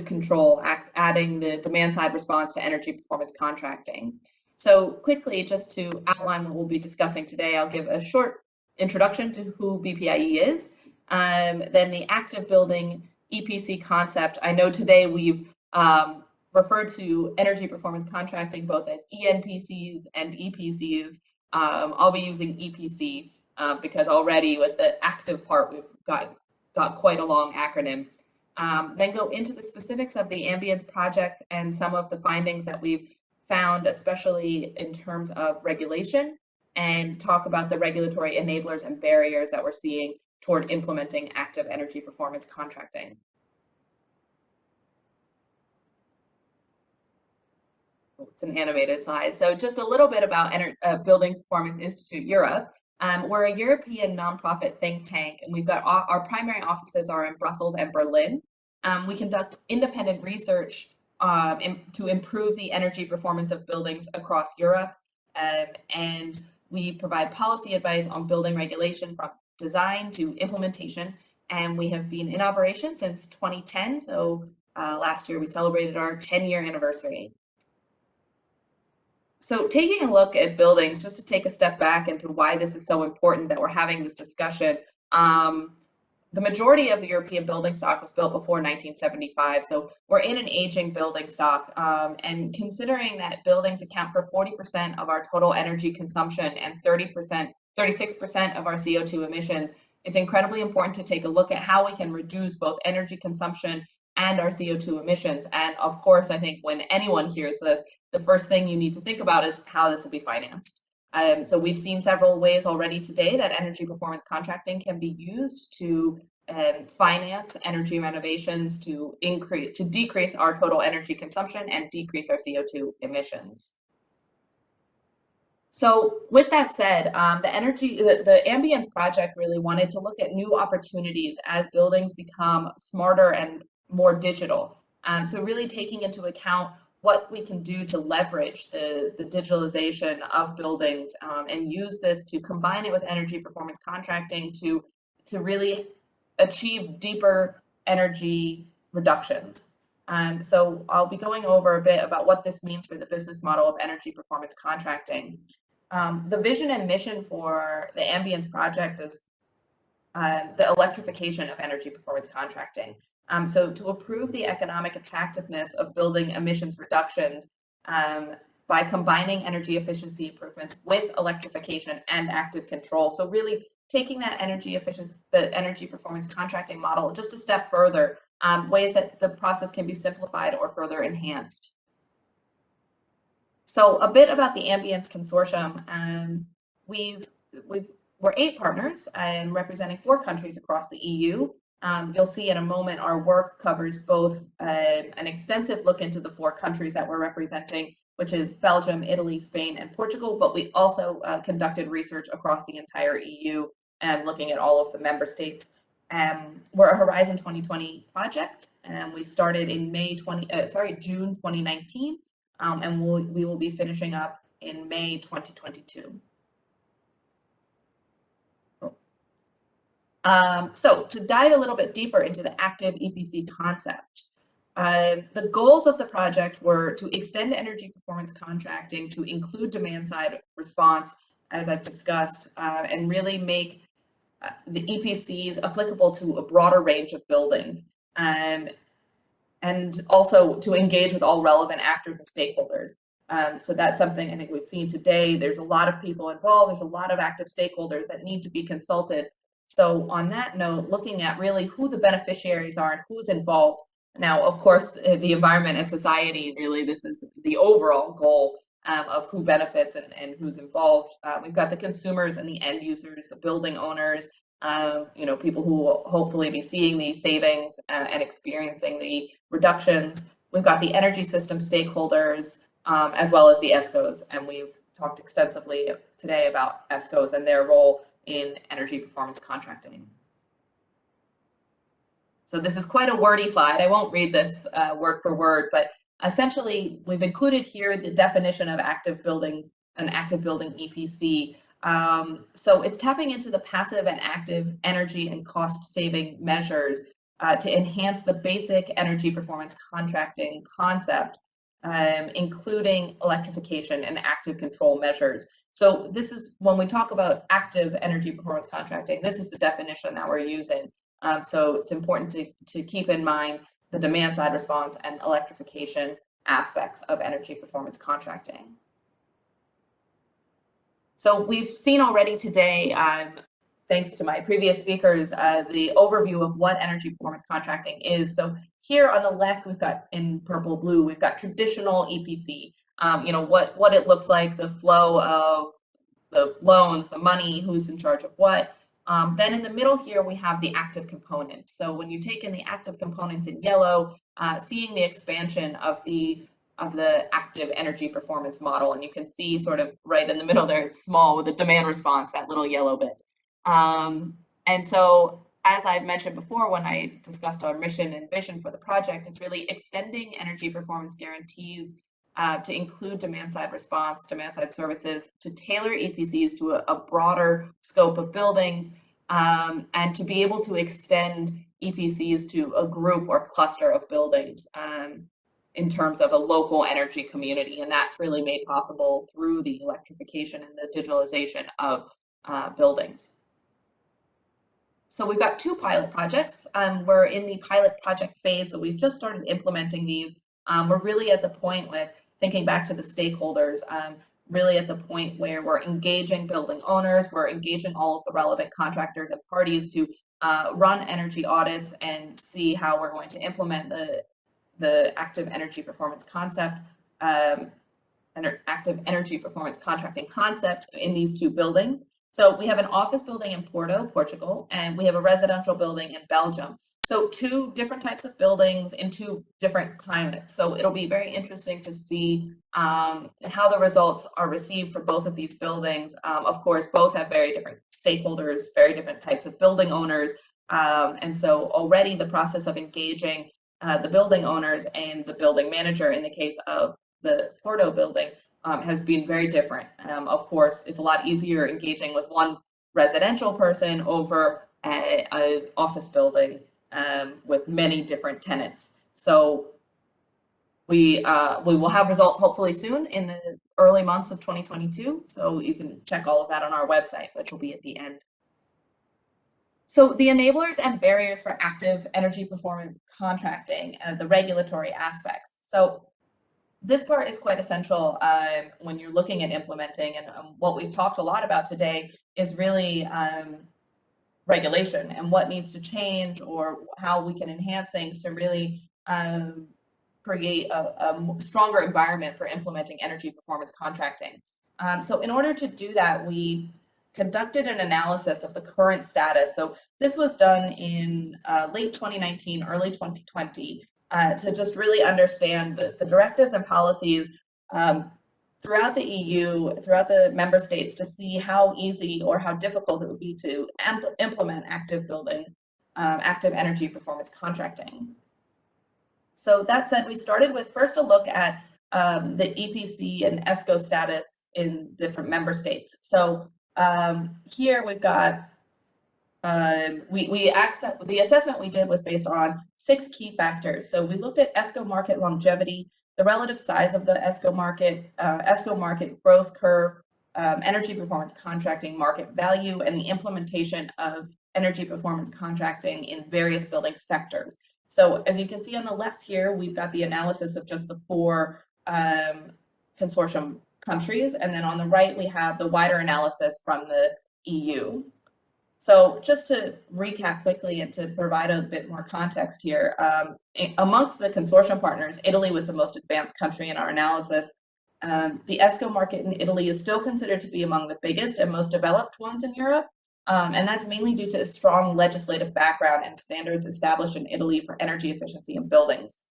F: control, adding the demand side response to energy performance contracting. So quickly, just to outline what we'll be discussing today, I'll give a short introduction to who BPIE is, then the active building EPC concept. I know today we've referred to energy performance contracting both as ENPCs and EPCs. I'll be using EPC because already with the active part, we've got quite a long acronym. Then go into the specifics of the Ambience project and some of the findings that we've found, especially in terms of regulation, and talk about the regulatory enablers and barriers that we're seeing toward implementing active energy performance contracting. It's an animated slide. So just a little bit about Buildings Performance Institute Europe. We're a European nonprofit think tank, and we've got our primary offices are in Brussels and Berlin. We conduct independent research to improve the energy performance of buildings across Europe, and we provide policy advice on building regulation from design to implementation, and we have been in operation since 2010. So last year we celebrated our 10-year anniversary. So taking a look at buildings, just to take a step back into why this is so important that we're having this discussion, the majority of the European building stock was built before 1975. So we're in an aging building stock, and considering that buildings account for 40% of our total energy consumption and 36% of our CO2 emissions, it's incredibly important to take a look at how we can reduce both energy consumption and our CO2 emissions. And of course, I think when anyone hears this, the first thing you need to think about is how this will be financed. So we've seen several ways already today that energy performance contracting can be used to finance energy renovations to decrease our total energy consumption and decrease our CO2 emissions. So with that said, the Ambience project really wanted to look at new opportunities as buildings become smarter and more digital. So really taking into account what we can do to leverage the digitalization of buildings and use this to combine it with energy performance contracting to really achieve deeper energy reductions. So I'll be going over a bit about what this means for the business model of energy performance contracting. The vision and mission for the Ambience project is the electrification of energy performance contracting. So to improve the economic attractiveness of building emissions reductions by combining energy efficiency improvements with electrification and active control. So really taking that the energy performance contracting model just a step further, ways that the process can be simplified or further enhanced. So a bit about the Ambience Consortium. We're 8 partners and representing 4 countries across the EU. You'll see in a moment our work covers both an extensive look into the 4 countries that we're representing, which is Belgium, Italy, Spain, and Portugal, but we also conducted research across the entire EU and looking at all of the member states. We're a Horizon 2020 project, and we started in June 2019, and we will be finishing up in May 2022. So to dive a little bit deeper into the active EPC concept, the goals of the project were to extend energy performance contracting to include demand side response, as I've discussed, and really make the EPCs applicable to a broader range of buildings, and also to engage with all relevant actors and stakeholders. So that's something I think we've seen today. There's a lot of people involved. There's a lot of active stakeholders that need to be consulted. So on that note, looking at really who the beneficiaries are and who's involved. Now, of course, the environment and society, really, this is the overall goal. of who benefits and who's involved. We've got the consumers and the end users, the building owners, people who will hopefully be seeing the savings and experiencing the reductions. We've got the energy system stakeholders, as well as the ESCOs, and we've talked extensively today about ESCOs and their role in energy performance contracting. So this is quite a wordy slide. I won't read this word for word, but essentially we've included here the definition of active buildings, an active building EPC. So it's tapping into the passive and active energy and cost saving measures to enhance the basic energy performance contracting concept, including electrification and active control measures. So this is when we talk about active energy performance contracting, this is the definition that we're using. So it's important to keep in mind the demand side response and electrification aspects of energy performance contracting. So we've seen already today, thanks to my previous speakers, the overview of what energy performance contracting is. So here on the left, we've got in purple blue, we've got traditional EPC, what it looks like, the flow of the loans, the money, who's in charge of what. Then in the middle here, we have the active components. So when you take in the active components in yellow, seeing the expansion of the active energy performance model, and you can see sort of right in the middle there, it's small with the demand response, that little yellow bit. And so, as I've mentioned before, when I discussed our mission and vision for the project, it's really extending energy performance guarantees to include demand-side response, demand-side services, to tailor EPCs to a broader scope of buildings, and to be able to extend EPCs to a group or cluster of buildings in terms of a local energy community. And that's really made possible through the electrification and the digitalization of buildings. So we've got two pilot projects. We're in the pilot project phase, so we've just started implementing these. We're really at the point with thinking back to the stakeholders, really at the point where we're engaging building owners, we're engaging all of the relevant contractors and parties to run energy audits and see how we're going to implement the active energy performance concept, active energy performance contracting concept in these two buildings. So we have an office building in Porto, Portugal, and we have a residential building in Belgium. So two different types of buildings in two different climates. So it'll be very interesting to see how the results are received for both of these buildings. Of course, both have very different stakeholders, very different types of building owners. And so already the process of engaging the building owners and the building manager in the case of the Porto building has been very different. Of course, it's a lot easier engaging with one residential person over an office building with many different tenants. So we will have results hopefully soon in the early months of 2022. So you can check all of that on our website, which will be at the end. So the enablers and barriers for active energy performance contracting and the regulatory aspects. So this part is quite essential when you're looking at implementing, and what we've talked a lot about today is really regulation and what needs to change or how we can enhance things to really create a stronger environment for implementing energy performance contracting. So in order to do that, we conducted an analysis of the current status. So this was done in late 2019, early 2020, to just really understand the directives and policies throughout the EU, throughout the member states, to see how easy or how difficult it would be to implement active energy performance contracting. So that said, we started with first a look at the EPC and ESCO status in different member states. So here we've got the assessment we did was based on 6 key factors. So we looked at ESCO market longevity, the relative size of the ESCO market growth curve, energy performance contracting market value, and the implementation of energy performance contracting in various building sectors. So as you can see on the left here, we've got the analysis of just the 4 consortium countries, and then on the right we have the wider analysis from the EU. So just to recap quickly and to provide a bit more context here, amongst the consortium partners, Italy was the most advanced country in our analysis. The ESCO market in Italy is still considered to be among the biggest and most developed ones in Europe. And that's mainly due to a strong legislative background and standards established in Italy for energy efficiency in buildings.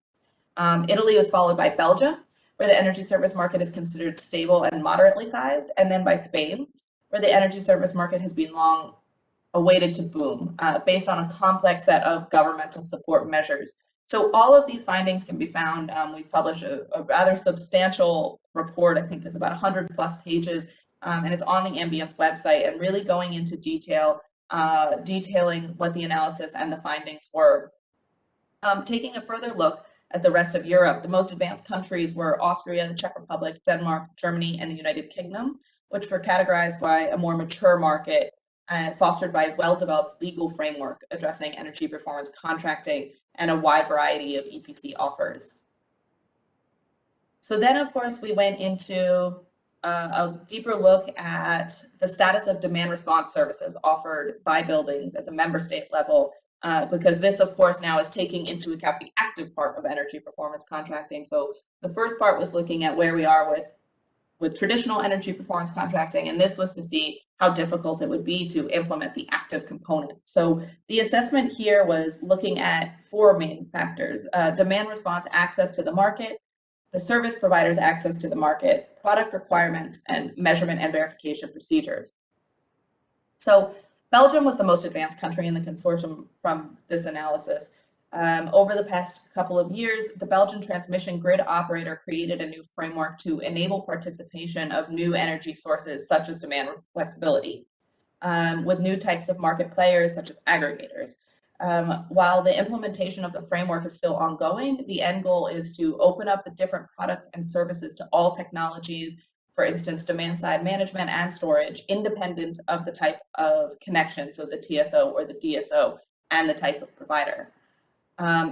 F: Italy was followed by Belgium, where the energy service market is considered stable and moderately sized, and then by Spain, where the energy service market has been long awaited to boom, based on a complex set of governmental support measures. So all of these findings can be found. We've published a rather substantial report, I think it's about 100+ pages, and it's on the Ambience website, and really going into detail, detailing what the analysis and the findings were. Taking a further look at the rest of Europe, the most advanced countries were Austria, the Czech Republic, Denmark, Germany, and the United Kingdom, which were categorized by a more mature market and fostered by a well-developed legal framework addressing energy performance contracting and a wide variety of EPC offers. So then, of course, we went into a deeper look at the status of demand response services offered by buildings at the member state level, because this, of course, now is taking into account the active part of energy performance contracting. So the first part was looking at where we are with traditional energy performance contracting, and this was to see how difficult it would be to implement the active component. So the assessment here was looking at 4 main factors: demand response access to the market, the service provider's access to the market, product requirements, and measurement and verification procedures. So Belgium was the most advanced country in the consortium from this analysis. Over the past couple of years, the Belgian transmission grid operator created a new framework to enable participation of new energy sources, such as demand flexibility, with new types of market players, such as aggregators. While the implementation of the framework is still ongoing, the end goal is to open up the different products and services to all technologies, for instance, demand side management and storage, independent of the type of connection, so the TSO or the DSO, and the type of provider.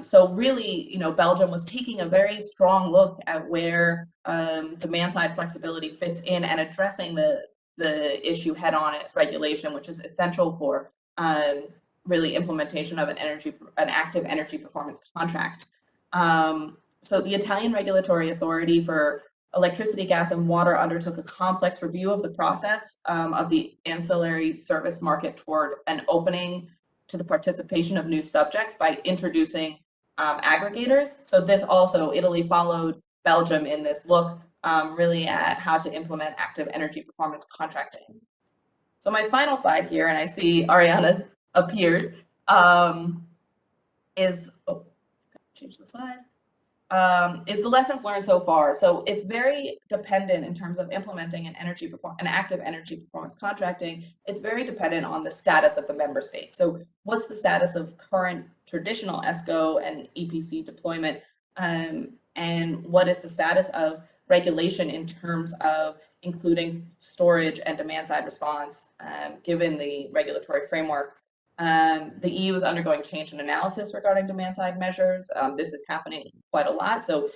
F: So really, Belgium was taking a very strong look at where demand side flexibility fits in and addressing the issue head on in its regulation, which is essential for really implementation of an active energy performance contract. So the Italian Regulatory Authority for Electricity, Gas, and Water undertook a complex review of the process of the ancillary service market toward an opening to the participation of new subjects by introducing aggregators. So this also, Italy followed Belgium in this look really at how to implement active energy performance contracting. So my final slide here, and I see Arianna's appeared, is the lessons learned so far. So it's very dependent in terms of implementing an active energy performance contracting. It's very dependent on the status of the member state. So what's the status of current traditional ESCO and EPC deployment, and what is the status of regulation in terms of including storage and demand side response, given the regulatory framework. The EU is undergoing change and analysis regarding demand side measures. This is happening quite a lot. So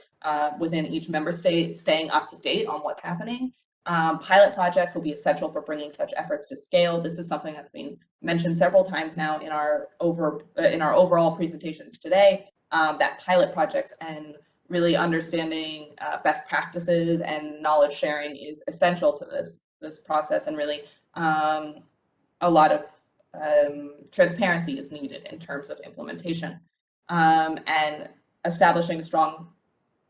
F: within each member state, staying up to date on what's happening. Pilot projects will be essential for bringing such efforts to scale. This is something that's been mentioned several times now in our overall presentations today, that pilot projects and really understanding best practices and knowledge sharing is essential to this process, and really a lot of transparency is needed in terms of implementation, and establishing strong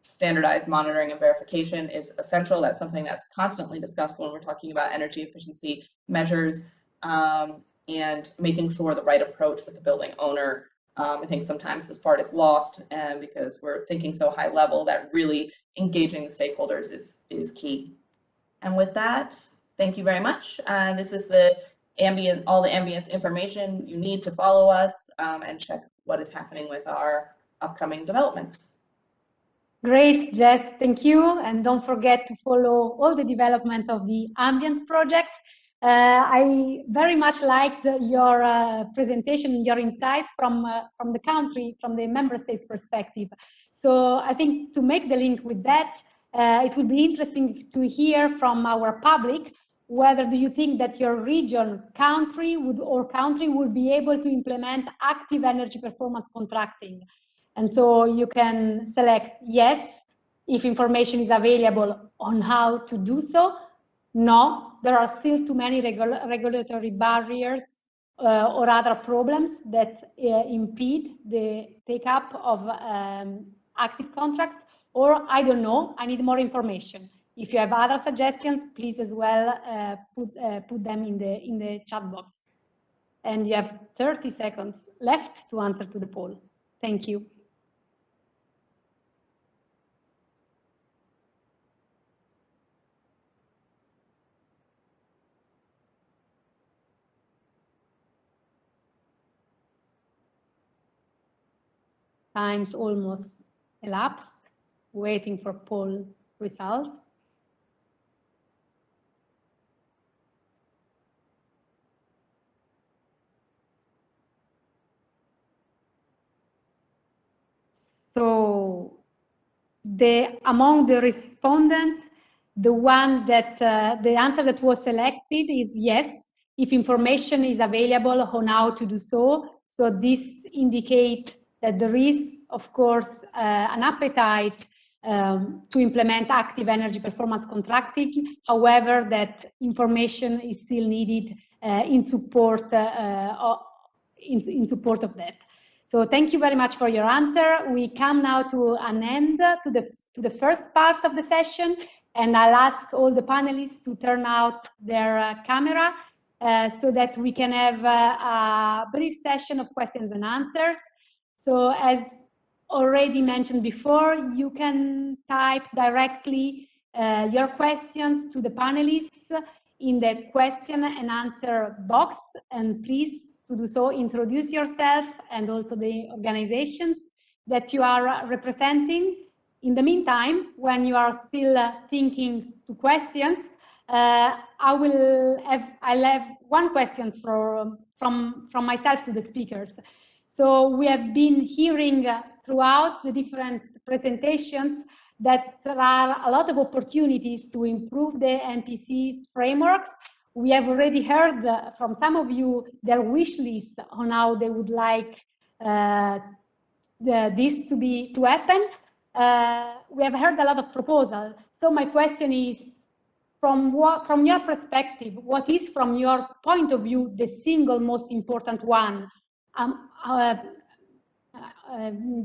F: standardized monitoring and verification is essential. That's something that's constantly discussed when we're talking about energy efficiency measures, and making sure the right approach with the building owner. I think sometimes this part is lost because we're thinking so high level that really engaging the stakeholders is key. And with that, thank you very much. This is all the Ambience information you need to follow us and check what is happening with our upcoming developments.
A: Great, Jess, thank you. And don't forget to follow all the developments of the Ambience project. I very much liked your presentation, your insights from the country, from the member states perspective. So I think to make the link with that, it would be interesting to hear from our public whether do you think that your region, country would be able to implement active energy performance contracting. And so you can select yes, if information is available on how to do so. No, there are still too many regulatory barriers or other problems that impede the take-up of active contracts, or I don't know, I need more information. If you have other suggestions, please as well put them in the chat box. And you have 30 seconds left to answer to the poll. Thank you. Time's almost elapsed, waiting for poll results. So among the respondents, the answer that was selected is yes, if information is available on how to do so. So this indicates that there is, of course, an appetite to implement active energy performance contracting. However, that information is still needed in support of that. So thank you very much for your answer. We come now to an end to the first part of the session, and I'll ask all the panelists to turn out their camera so that we can have a brief session of questions and answers. So as already mentioned before, you can type directly your questions to the panelists in the question and answer box, and please, to do so, introduce yourself and also the organizations that you are representing. In the meantime, when you are still thinking to questions, I'll have one question from myself to the speakers. So we have been hearing throughout the different presentations that there are a lot of opportunities to improve the NPCs frameworks. We have already heard from some of you their wish list on how they would like this to happen. We have heard a lot of proposals. So my question is, from your perspective, what is, from your point of view, the single most important one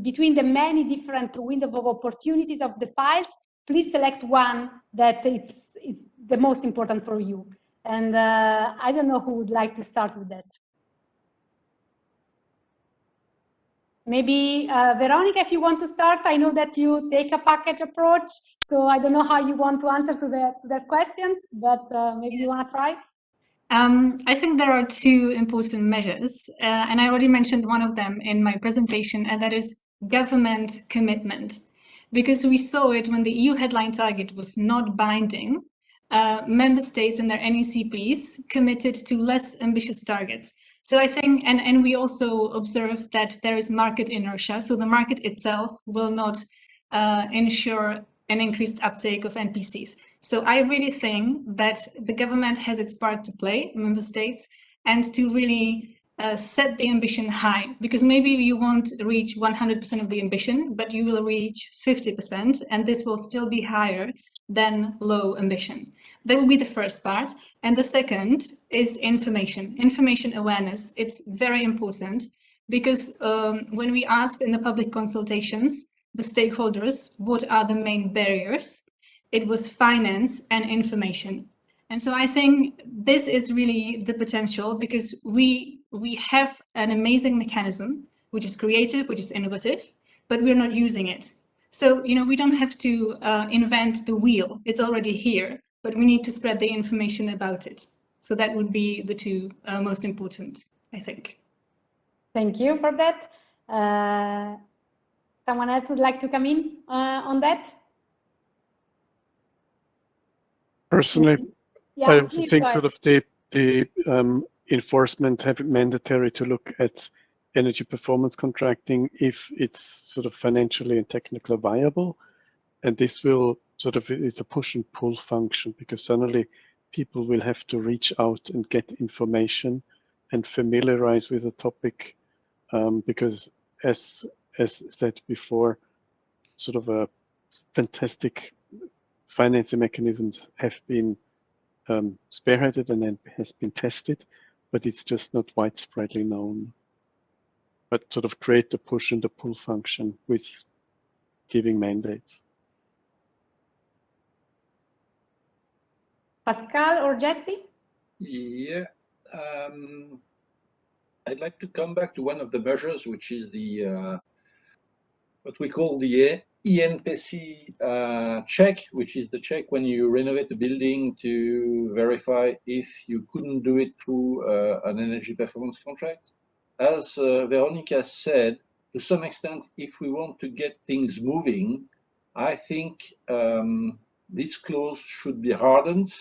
A: between the many different windows of opportunities of the files? Please select one that it's the most important for you. And I don't know who would like to start with that. Maybe Veronika, if you want to start. I know that you take a package approach, so I don't know how you want to answer to that question, but maybe you want to try.
C: I think there are two important measures, and I already mentioned one of them in my presentation, and that is government commitment. Because we saw it when the EU headline target was not binding, member states and their NECPs committed to less ambitious targets. So I think, and we also observed that there is market inertia, so the market itself will not ensure an increased uptake of NPCs. So I really think that the government has its part to play, member states, and to really set the ambition high, because maybe you won't reach 100% of the ambition, but you will reach 50%, and this will still be higher than low ambition. That will be the first part. And the second is information awareness. It's very important because when we ask in the public consultations, the stakeholders, what are the main barriers? It was finance and information. And so I think this is really the potential, because we have an amazing mechanism, which is creative, which is innovative, but we're not using it. So, you know, we don't have to invent the wheel. It's already here, but we need to spread the information about it. So that would be the two most important, I think.
A: Thank you for that. Someone else would like to come in on that?
D: Personally,
A: yeah,
D: I also think sort of the enforcement have it mandatory to look at energy performance contracting if it's sort of financially and technically viable. And this will sort of, it's a push and pull function, because suddenly people will have to reach out and get information and familiarize with the topic, because as said before, sort of fantastic financing mechanisms have been spearheaded and then has been tested, but it's just not widespreadly known. But sort of create the push and the pull function with giving mandates.
A: Pascal or Jesse?
E: Yeah, I'd like to come back to one of the measures, which is the what we call the ENPC check, which is the check when you renovate a building to verify if you couldn't do it through an energy performance contract. As Veronika said, to some extent, if we want to get things moving, I think this clause should be hardened.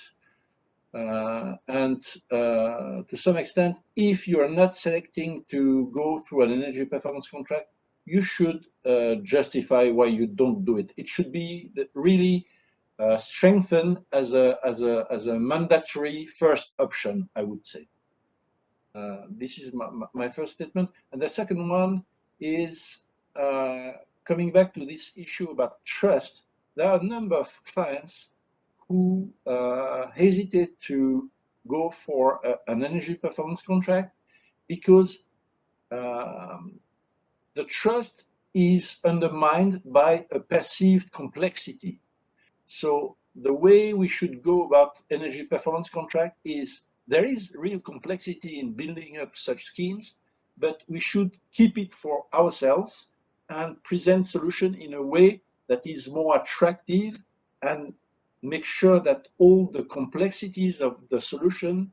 E: And to some extent, if you are not selecting to go through an energy performance contract, you should justify why you don't do it. It should be really strengthened as a mandatory first option, I would say. This is my first statement. And the second one is coming back to this issue about trust. There are a number of clients who hesitate to go for an energy performance contract because the trust is undermined by a perceived complexity. So the way we should go about energy performance contract is there is real complexity in building up such schemes, but we should keep it for ourselves and present solution in a way that is more attractive and make sure that all the complexities of the solution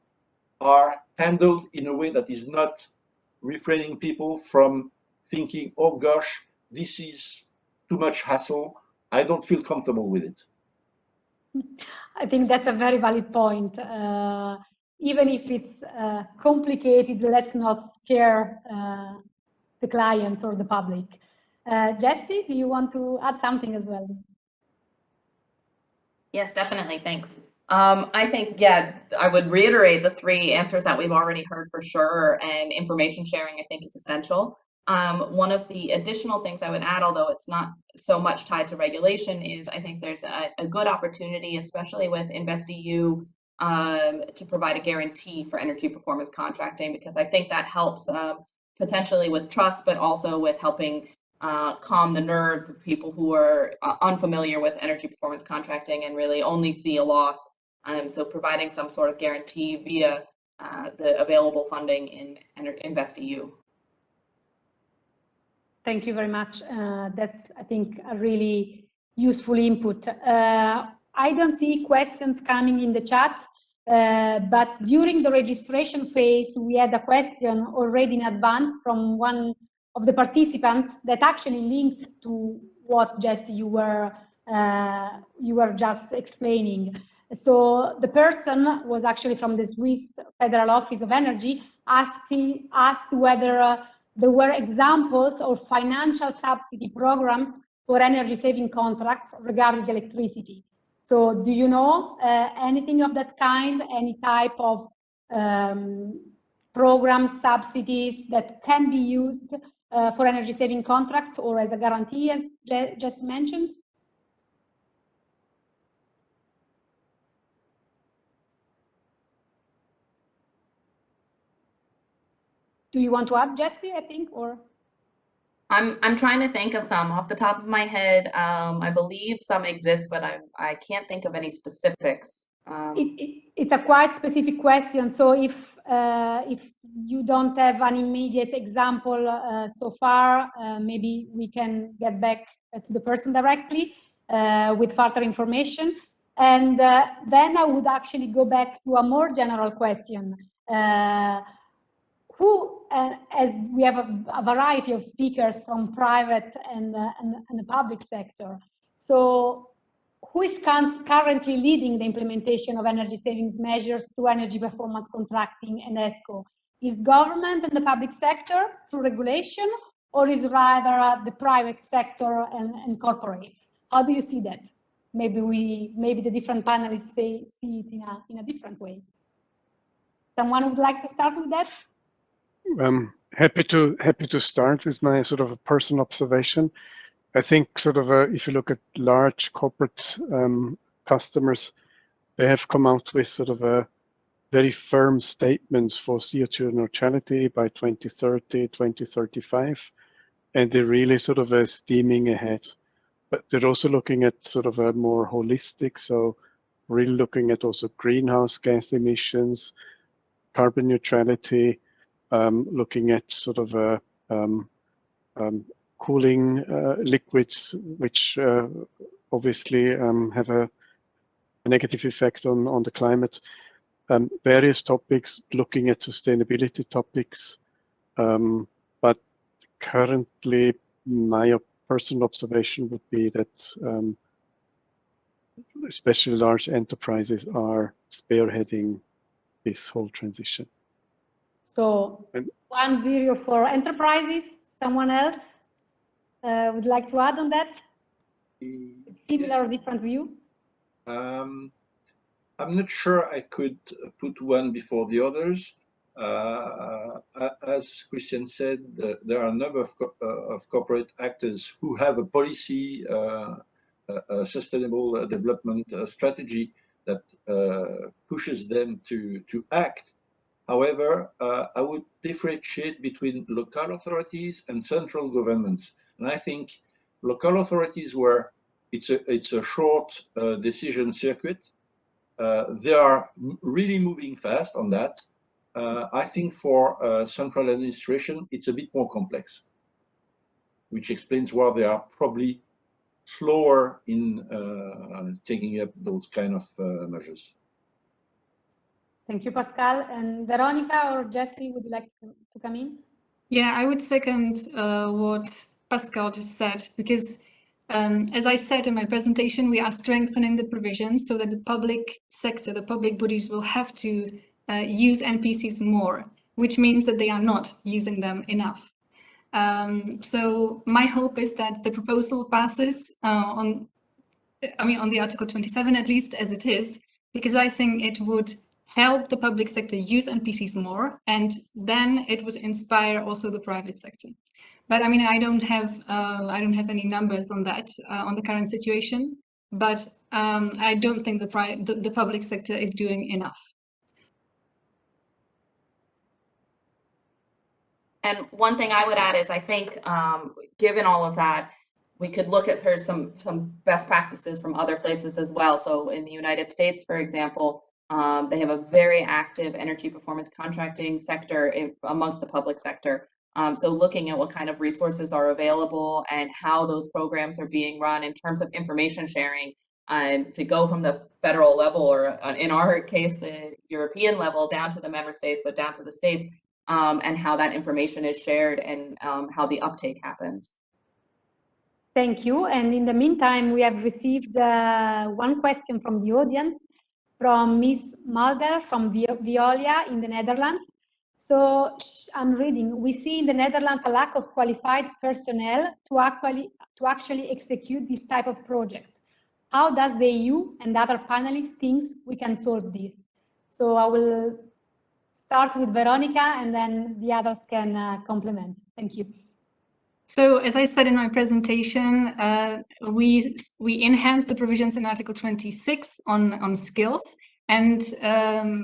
E: are handled in a way that is not refraining people from thinking, oh gosh, this is too much hassle, I don't feel comfortable with it.
A: I think that's a very valid point. Even if it's complicated, let's not scare the clients or the public. Jesse, do you want to add something as well?
F: Yes, definitely. Thanks. I think, yeah, I would reiterate the three answers that we've already heard for sure, and information sharing, I think, is essential. One of the additional things I would add, although it's not so much tied to regulation, is I think there's a good opportunity, especially with InvestEU, to provide a guarantee for energy performance contracting, because I think that helps potentially with trust, but also with helping calm the nerves of people who are unfamiliar with energy performance contracting and really only see a loss. So providing some sort of guarantee via the available funding in InvestEU.
A: Thank you very much. That's, I think, a really useful input. I don't see questions coming in the chat, but during the registration phase, we had a question already in advance from one of the participants that actually linked to what, Jesse, you were just explaining. So the person was actually from the Swiss Federal Office of Energy, asked whether there were examples of financial subsidy programs for energy saving contracts regarding electricity. So do you know anything of that kind, any type of programs, subsidies that can be used for energy saving contracts or as a guarantee, as just mentioned? Do you want to add, Jesse, I think, or?
F: I'm trying to think of some off the top of my head. I believe some exist, but I can't think of any specifics.
A: It's a quite specific question. So if you don't have an immediate example so far, maybe we can get back to the person directly with further information. And then I would actually go back to a more general question. As we have a variety of speakers from private and the public sector. So who is currently leading the implementation of energy savings measures through energy performance contracting and ESCO? Is government and the public sector through regulation, or is rather the private sector and corporates? How do you see that? Maybe the different panelists see it in a different way. Someone would like to start with that?
D: Happy to start with my sort of a personal observation. I think sort of if you look at large corporate customers, they have come out with sort of a very firm statements for CO2 neutrality by 2030, 2035, and they're really sort of steaming ahead. But they're also looking at sort of a more holistic, so really looking at also greenhouse gas emissions, carbon neutrality, looking at sort of cooling liquids, which obviously have a negative effect on the climate. Various topics, looking at sustainability topics, but currently my personal observation would be that especially large enterprises are spearheading this whole transition.
A: So 1-0 for enterprises. Someone else would like to add on that? Similar or different view?
E: I'm not sure I could put one before the others. As Christian said, there are a number of corporate actors who have a policy, a sustainable development strategy that pushes them to act. However, I would differentiate between local authorities and central governments. And I think local authorities where it's a short decision circuit, they are really moving fast on that. I think for central administration, it's a bit more complex, which explains why they are probably slower in taking up those kind of measures.
A: Thank you, Pascal. And Veronika or Jesse, would you like to come in?
C: Yeah, I would second what Pascal just said, because as I said in my presentation, we are strengthening the provisions so that the public sector, the public bodies will have to use NPCs more, which means that they are not using them enough. So my hope is that the proposal passes on the Article 27, at least as it is, because I think it would help the public sector use NPCs more, and then it would inspire also the private sector. But I mean, I don't have any numbers on that, on the current situation, but I don't think the public sector is doing enough.
F: And one thing I would add is I think, given all of that, we could look at some best practices from other places as well. So in the United States, for example, they have a very active energy performance contracting sector amongst the public sector. So looking at what kind of resources are available and how those programs are being run in terms of information sharing, to go from the federal level, or in our case, the European level, down to the member states, so down to the states, and how that information is shared and how the uptake happens.
A: Thank you. And in the meantime, we have received one question from the audience, from Ms. Mulder from Veolia in the Netherlands. So I'm reading: we see in the Netherlands a lack of qualified personnel to actually execute this type of project. How does the EU and other panelists think we can solve this? So I will start with Veronika, and then the others can complement. Thank you.
C: So as I said in my presentation, we enhanced the provisions in Article 26 on skills, and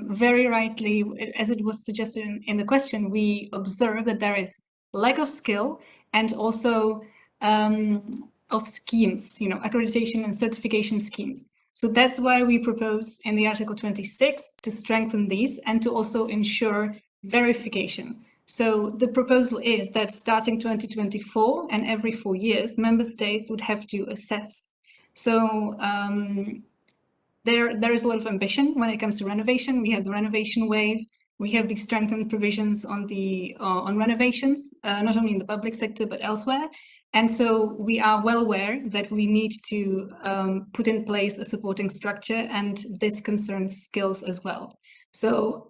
C: very rightly, as it was suggested in the question, we observe that there is lack of skill and also of schemes, accreditation and certification schemes. So that's why we propose in the Article 26 to strengthen these and to also ensure verification. So the proposal is that starting 2024 and every 4 years, member states would have to assess. So there is a lot of ambition when it comes to renovation. We have the renovation wave. We have the strengthened provisions on renovations, not only in the public sector but elsewhere. And so we are well aware that we need to put in place a supporting structure, and this concerns skills as well. So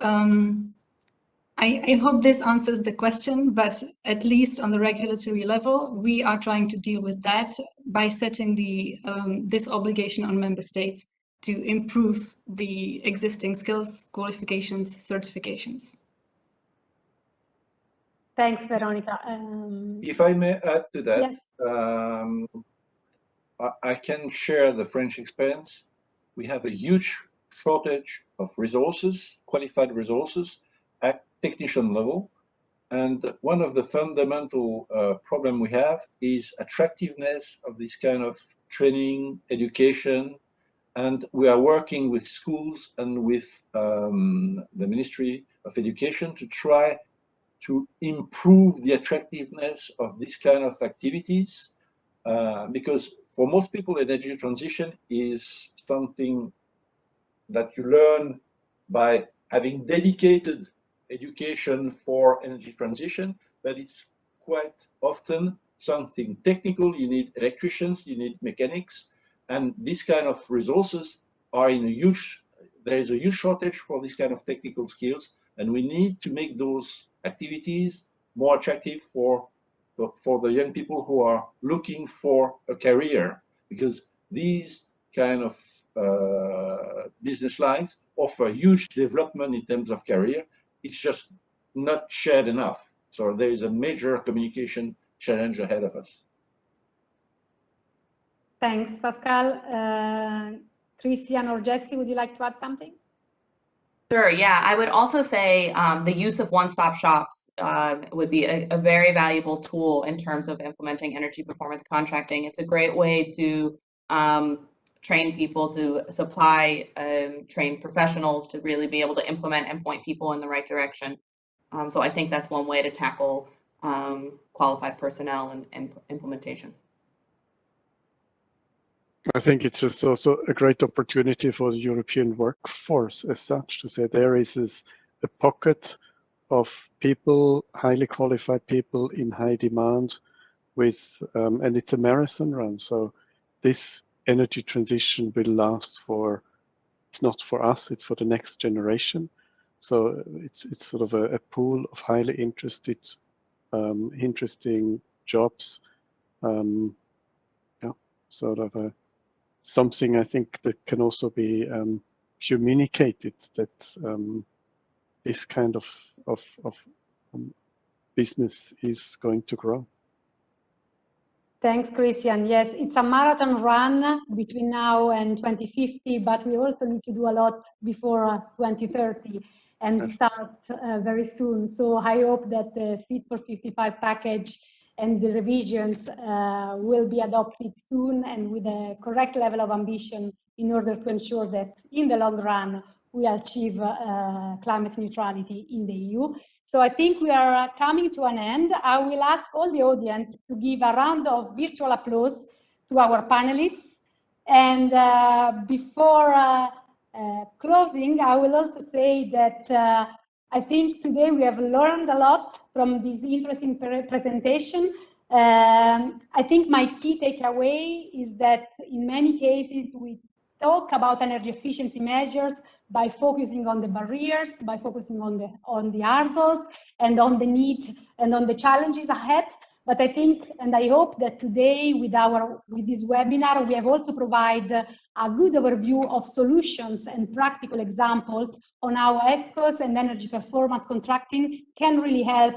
C: I hope this answers the question, but at least on the regulatory level, we are trying to deal with that by setting this obligation on member states to improve the existing skills, qualifications, certifications.
A: Thanks, Veronika.
E: If I may add to that,
A: yes.
E: I can share the French experience. We have a huge shortage of resources, qualified resources at technician level. And one of the fundamental problem we have is attractiveness of this kind of training, education. And we are working with schools and with the Ministry of Education to try to improve the attractiveness of this kind of activities. Because for most people, energy transition is something that you learn by having dedicated education for energy transition, but it's quite often something technical. You need electricians, you need mechanics, and these kind of resources are in a huge, there is a huge shortage for this kind of technical skills, and we need to make those activities more attractive for the young people who are looking for a career, because these kind of business lines offer huge development in terms of career. It's just not shared enough. So there is a major communication challenge ahead of us.
A: Thanks, Pascal. Christian or Jesse, would you like to add something?
F: Sure, yeah, I would also say the use of one-stop shops would be a very valuable tool in terms of implementing energy performance contracting. It's a great way to train people, to supply trained professionals to really be able to implement and point people in the right direction. So I think that's one way to tackle qualified personnel and implementation.
D: I think it's just also a great opportunity for the European workforce as such, to say there is a pocket of people, highly qualified people in high demand with, and it's a marathon run. So this energy transition will last for, it's not for us, it's for the next generation. So it's sort of a pool of highly interested, interesting jobs. Yeah, sort of a, something I think that can also be communicated, that this kind of business is going to grow.
A: Thanks, Christian. Yes, it's a marathon run between now and 2050, but we also need to do a lot before 2030 and start very soon. So I hope that the Fit for 55 package and the revisions will be adopted soon and with a correct level of ambition in order to ensure that in the long run we achieve climate neutrality in the EU. So I think we are coming to an end. I will ask all the audience to give a round of virtual applause to our panelists. And before closing, I will also say that I think today we have learned a lot from this interesting presentation. I think my key takeaway is that in many cases we talk about energy efficiency measures by focusing on the barriers, by focusing on the hurdles and on the need and on the challenges ahead. But I think, and I hope that today with this webinar, we have also provided a good overview of solutions and practical examples on how ESCOs and energy performance contracting can really help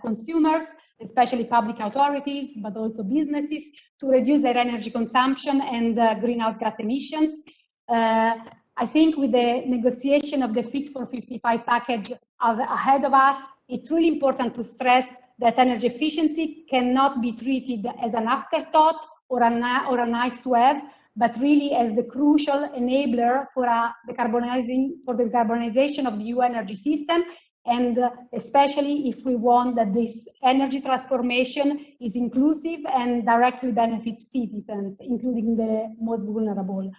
A: consumers, especially public authorities, but also businesses, to reduce their energy consumption and greenhouse gas emissions. I think with the negotiation of the Fit for 55 package ahead of us, it's really important to stress that energy efficiency cannot be treated as an afterthought or a nice to have, but really as the crucial enabler for the decarbonization of the EU energy system, and especially if we want that this energy transformation is inclusive and directly benefits citizens, including the most vulnerable.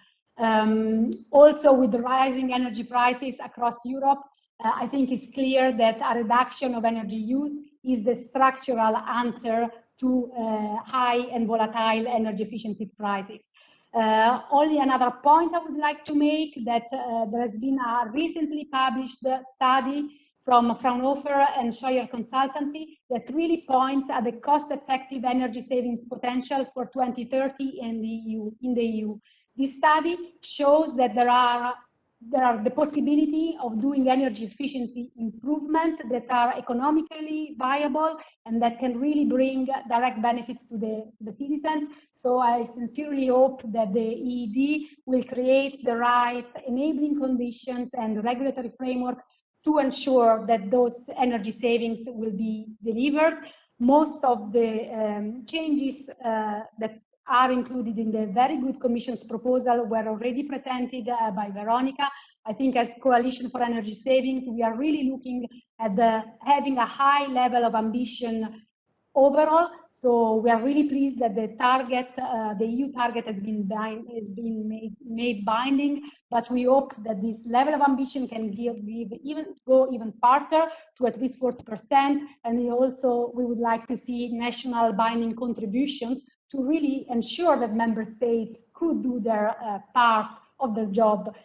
A: Also, with the rising energy prices across Europe, I think it's clear that a reduction of energy use is the structural answer to high and volatile energy efficiency prices. Only another point I would like to make, that there has been a recently published study from Fraunhofer and Scheuer Consultancy that really points at the cost-effective energy savings potential for 2030 in the EU. This study shows that there are there are the possibility of doing energy efficiency improvement that are economically viable and that can really bring direct benefits to the citizens. So I sincerely hope that the EED will create the right enabling conditions and regulatory framework to ensure that those energy savings will be delivered. Most of the changes that are included in the very good Commission's proposal were already presented by Veronika. I think as Coalition for Energy Savings, we are really looking at having a high level of ambition overall. So we are really pleased that the target, the EU target has been made binding, but we hope that this level of ambition can go even farther to at least 40%. And we would like to see national binding contributions to really ensure that member states could do their part of their job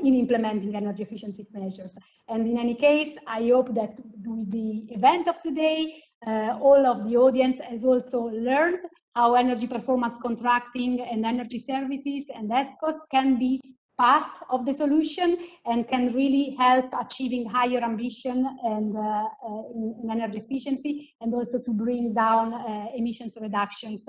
A: in implementing energy efficiency measures. And in any case, I hope that with the event of today, all of the audience has also learned how energy performance contracting and energy services and ESCOs can be part of the solution and can really help achieving higher ambition and in energy efficiency, and also to bring down emissions reductions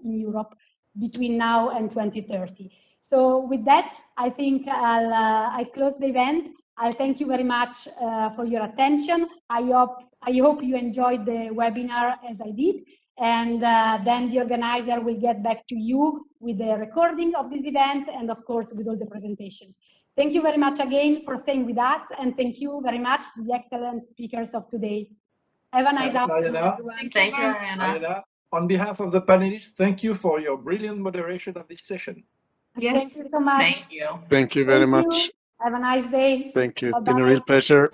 A: in Europe between now and 2030. So with that, I think I'll close the event. I'll thank you very much for your attention. I hope you enjoyed the webinar as I did. And then the organizer will get back to you with the recording of this event and of course with all the presentations. Thank you very much again for staying with us, and thank you very much to the excellent speakers of today. Have a nice afternoon, everyone.
F: Thank you, Arianna.
E: Arianna, on behalf of the panelists, thank you for your brilliant moderation of this session.
C: Yes.
A: Thank you so much.
F: Thank you.
D: Thank you very
A: Thank
D: much.
A: you. Have a nice day.
D: Thank you. It's
A: Bye-bye.
D: been a real pleasure.